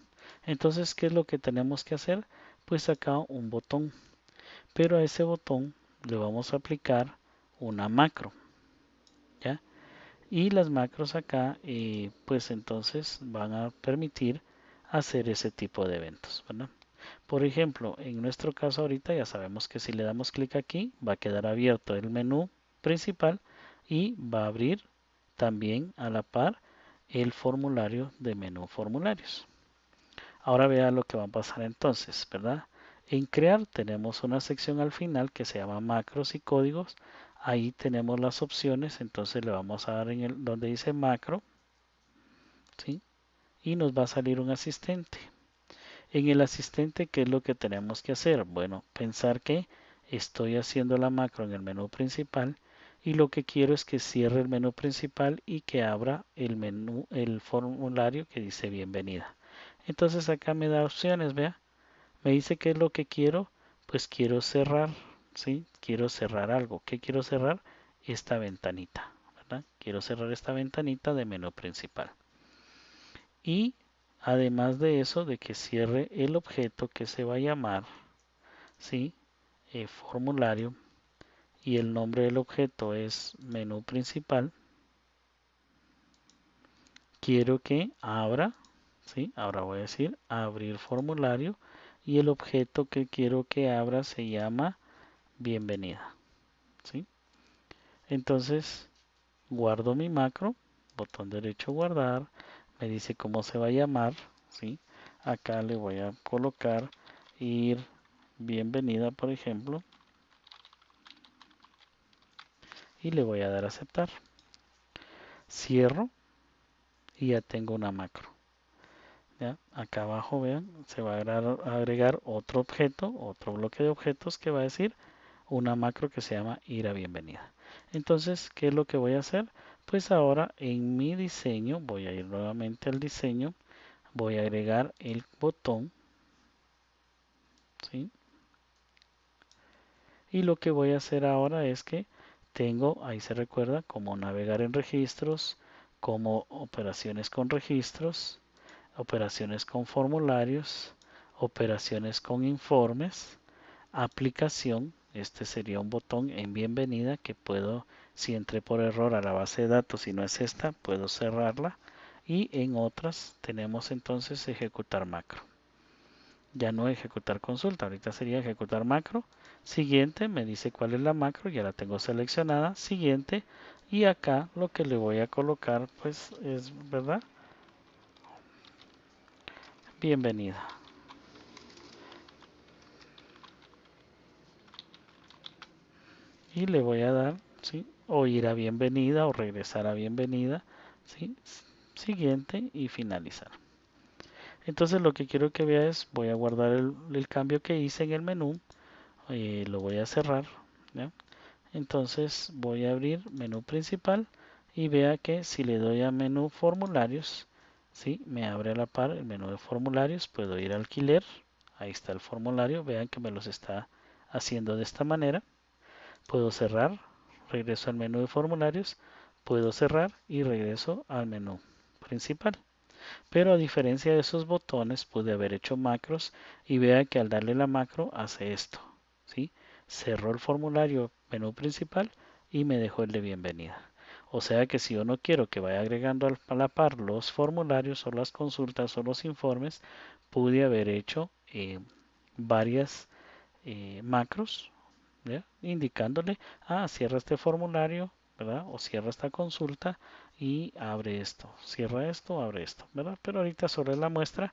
Entonces, ¿qué es lo que tenemos que hacer? Pues acá un botón, pero a ese botón le vamos a aplicar una macro, ¿ya? Y las macros acá, pues entonces van a permitir hacer ese tipo de eventos, ¿verdad? Por ejemplo, en nuestro caso ahorita ya sabemos que si le damos clic aquí va a quedar abierto el menú principal y va a abrir también a la par el formulario de menú formularios. Ahora vea lo que va a pasar entonces, ¿verdad? En crear tenemos una sección al final que se llama macros y códigos. Ahí tenemos las opciones, entonces le vamos a dar en el donde dice macro, ¿sí? Y nos va a salir un asistente. En el asistente, ¿qué es lo que tenemos que hacer? Bueno, pensar que estoy haciendo la macro en el menú principal y lo que quiero es que cierre el menú principal y que abra el menú, el formulario que dice bienvenida. Entonces acá me da opciones, vea. Me dice qué es lo que quiero. Pues quiero cerrar, ¿sí? Quiero cerrar algo. ¿Qué quiero cerrar? Esta ventanita, ¿verdad? Quiero cerrar esta ventanita de menú principal. Y además de eso, de que cierre el objeto que se va a llamar, ¿sí? Formulario y el nombre del objeto es menú principal. Quiero que abra, ¿sí? Ahora voy a decir abrir formulario y el objeto que quiero que abra se llama bienvenida, ¿sí? Entonces guardo mi macro, botón derecho guardar, me dice cómo se va a llamar, ¿sí? acá le voy a colocar ir bienvenida, por ejemplo, y le voy a dar a aceptar. Cierro y ya tengo una macro. ¿Ya? Acá abajo, vean, se va a agregar otro objeto, otro bloque de objetos que va a decir una macro que se llama ir a bienvenida. Entonces, ¿qué es lo que voy a hacer? Pues ahora en mi diseño, voy a ir nuevamente al diseño, voy a agregar el botón, ¿sí? Y lo que voy a hacer ahora es que tengo, ahí se recuerda, como navegar en registros, como operaciones con registros, operaciones con formularios, operaciones con informes, aplicación. Este sería un botón en bienvenida que puedo, si entré por error a la base de datos y no es esta, puedo cerrarla. Y en otras tenemos entonces ejecutar macro. Ya no ejecutar consulta, ahorita sería ejecutar macro. Siguiente, me dice cuál es la macro, ya la tengo seleccionada. Siguiente, y acá lo que le voy a colocar pues es, ¿verdad? Bienvenida. Y le voy a dar, ¿sí? O ir a bienvenida o regresar a bienvenida, ¿sí? Siguiente y finalizar. Entonces lo que quiero que vea es, voy a guardar el cambio que hice en el menú, lo voy a cerrar, ¿ya? Entonces voy a abrir menú principal y vea que si le doy a menú formularios, ¿sí? Me abre a la par el menú de formularios, puedo ir a alquiler, ahí está el formulario, vean que me los está haciendo de esta manera. Puedo cerrar, regreso al menú de formularios, puedo cerrar y regreso al menú principal. Pero a diferencia de esos botones, pude haber hecho macros y vea que al darle la macro hace esto, ¿sí? Cerró el formulario menú principal y me dejó el de bienvenida. O sea que si yo no quiero que vaya agregando a la par los formularios o las consultas o los informes, pude haber hecho varias macros, ¿ya? Indicándole, cierra este formulario, ¿verdad? O cierra esta consulta y abre esto, cierra esto, abre esto, ¿verdad? Pero ahorita sobre la muestra,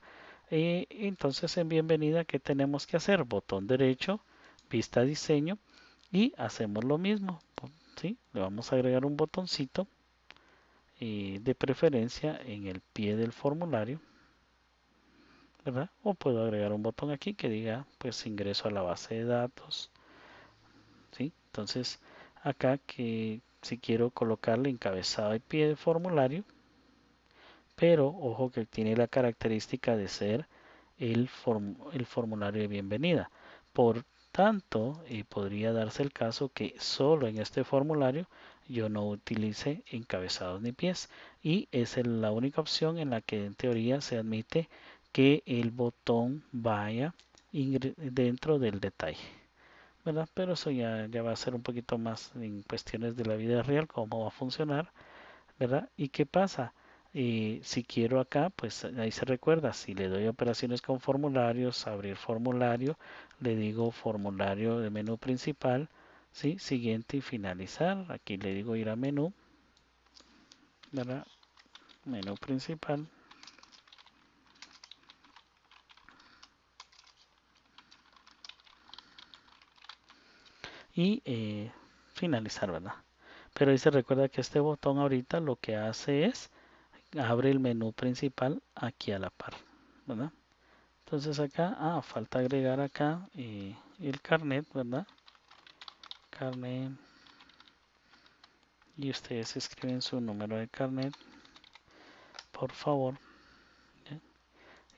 entonces en bienvenida, ¿qué tenemos que hacer? Botón derecho, vista diseño y hacemos lo mismo, ¿sí? Le vamos a agregar un botoncito de preferencia en el pie del formulario, ¿verdad? O puedo agregar un botón aquí que diga, pues ingreso a la base de datos, ¿sí? Entonces, acá que si quiero colocarle encabezado y pie de formulario, pero ojo que tiene la característica de ser el formulario de bienvenida. Por tanto, podría darse el caso que solo en este formulario yo no utilice encabezados ni pies y es la única opción en la que en teoría se admite que el botón vaya dentro del detalle. ¿Verdad? Pero eso ya va a ser un poquito más en cuestiones de la vida real, cómo va a funcionar, ¿verdad? ¿Y qué pasa? Si quiero acá, pues ahí se recuerda, si le doy operaciones con formularios, abrir formulario, le digo formulario de menú principal, ¿sí? Siguiente y finalizar. Aquí le digo ir a menú, ¿verdad? Menú principal. Y finalizar, ¿verdad? Pero ahí se recuerda que este botón ahorita lo que hace es abre el menú principal aquí a la par, ¿verdad? Entonces acá, falta agregar acá el carnet, ¿verdad? Carnet. Y ustedes escriben su número de carnet, por favor. ¿Ya?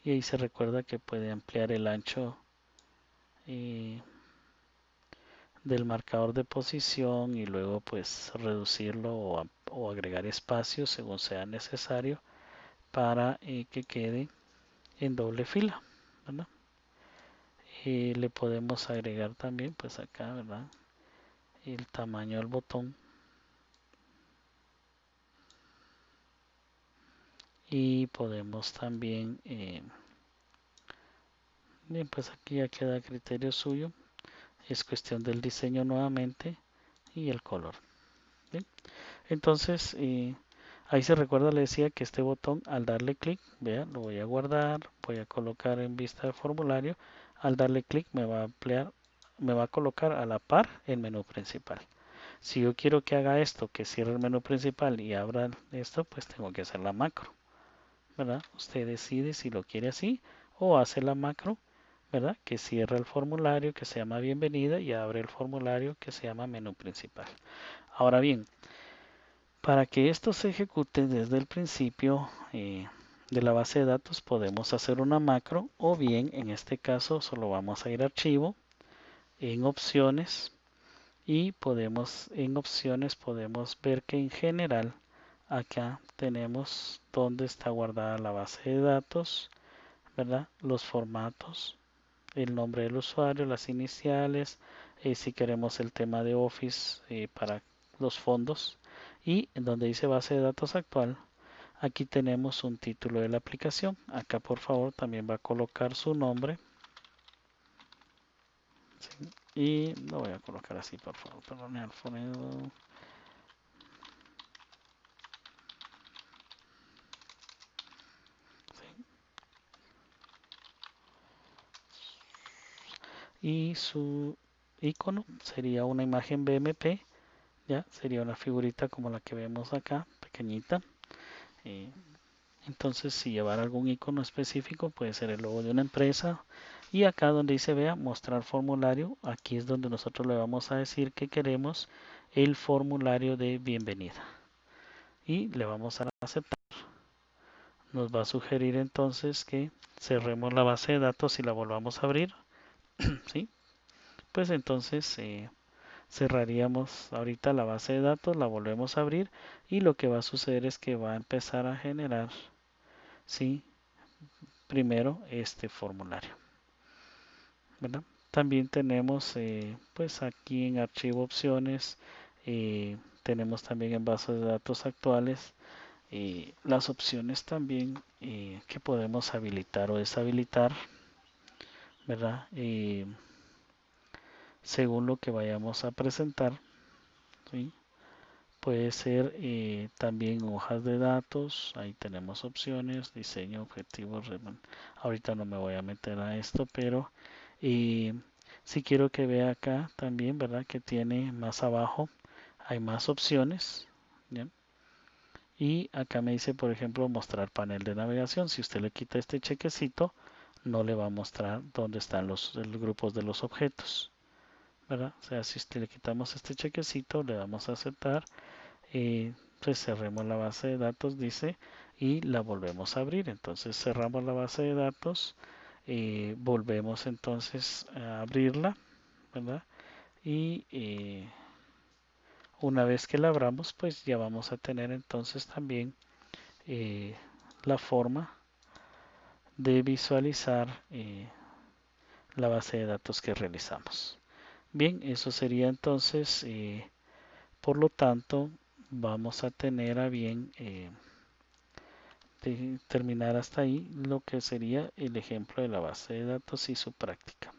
Y ahí se recuerda que puede ampliar el ancho eh, del marcador de posición y luego pues reducirlo o agregar espacio según sea necesario para que quede en doble fila, ¿verdad? Le podemos agregar también pues acá, ¿verdad? El tamaño del botón y podemos también bien, pues aquí ya queda a criterio suyo, es cuestión del diseño nuevamente y el color. Bien. Entonces Ahí se recuerda, le decía que este botón al darle clic, vea, lo voy a guardar, voy a colocar en vista de formulario, al darle clic me va a ampliar, me va a colocar a la par el menú principal. Si yo quiero que haga esto, que cierre el menú principal y abra esto, pues tengo que hacer la macro, ¿verdad? Usted decide si lo quiere así o hace la macro, ¿verdad? Que cierra el formulario que se llama bienvenida y abre el formulario que se llama menú principal. Ahora bien, para que esto se ejecute desde el principio de la base de datos podemos hacer una macro o bien en este caso solo vamos a ir a archivo, en opciones y podemos en opciones podemos ver que en general acá tenemos donde está guardada la base de datos, ¿verdad? Los formatos, el nombre del usuario, las iniciales, si queremos el tema de Office para los fondos y en donde dice base de datos actual, aquí tenemos un título de la aplicación. Acá por favor también va a colocar su nombre, ¿sí? Y lo voy a colocar así por favor, perdón, Alfredo. ¿Sí? Y su icono sería una imagen BMP, ya sería una figurita como la que vemos acá, pequeñita. Eh, entonces, si llevar algún icono específico, puede ser el logo de una empresa. Y acá donde dice, vea, mostrar formulario, aquí es donde nosotros le vamos a decir que queremos el formulario de bienvenida. Y le vamos a aceptar. Nos va a sugerir entonces que cerremos la base de datos y la volvamos a abrir. ¿Sí? Pues entonces cerraríamos ahorita la base de datos, la volvemos a abrir y lo que va a suceder es que va a empezar a generar, ¿sí? Primero este formulario, ¿verdad? También tenemos, pues aquí en archivo opciones, tenemos también en bases de datos actuales las opciones también que podemos habilitar o deshabilitar, ¿verdad? Según lo que vayamos a presentar, ¿sí? Puede ser también hojas de datos, ahí tenemos opciones, diseño, objetivos, ahorita no me voy a meter a esto, pero eh, si quiero que vea acá también, ¿verdad? Que tiene más abajo, hay más opciones, ¿ya? Y acá me dice, por ejemplo, mostrar panel de navegación. Si usted le quita este chequecito, no le va a mostrar dónde están los grupos de los objetos, ¿verdad? O sea, si usted le quitamos este chequecito, le damos a aceptar pues cerremos la base de datos, dice, y la volvemos a abrir. Entonces cerramos la base de datos, volvemos entonces a abrirla, ¿verdad? Y una vez que la abramos, pues ya vamos a tener entonces también la forma de visualizar la base de datos que realizamos. Bien, eso sería entonces, por lo tanto, vamos a tener a bien terminar hasta ahí lo que sería el ejemplo de la base de datos y su práctica.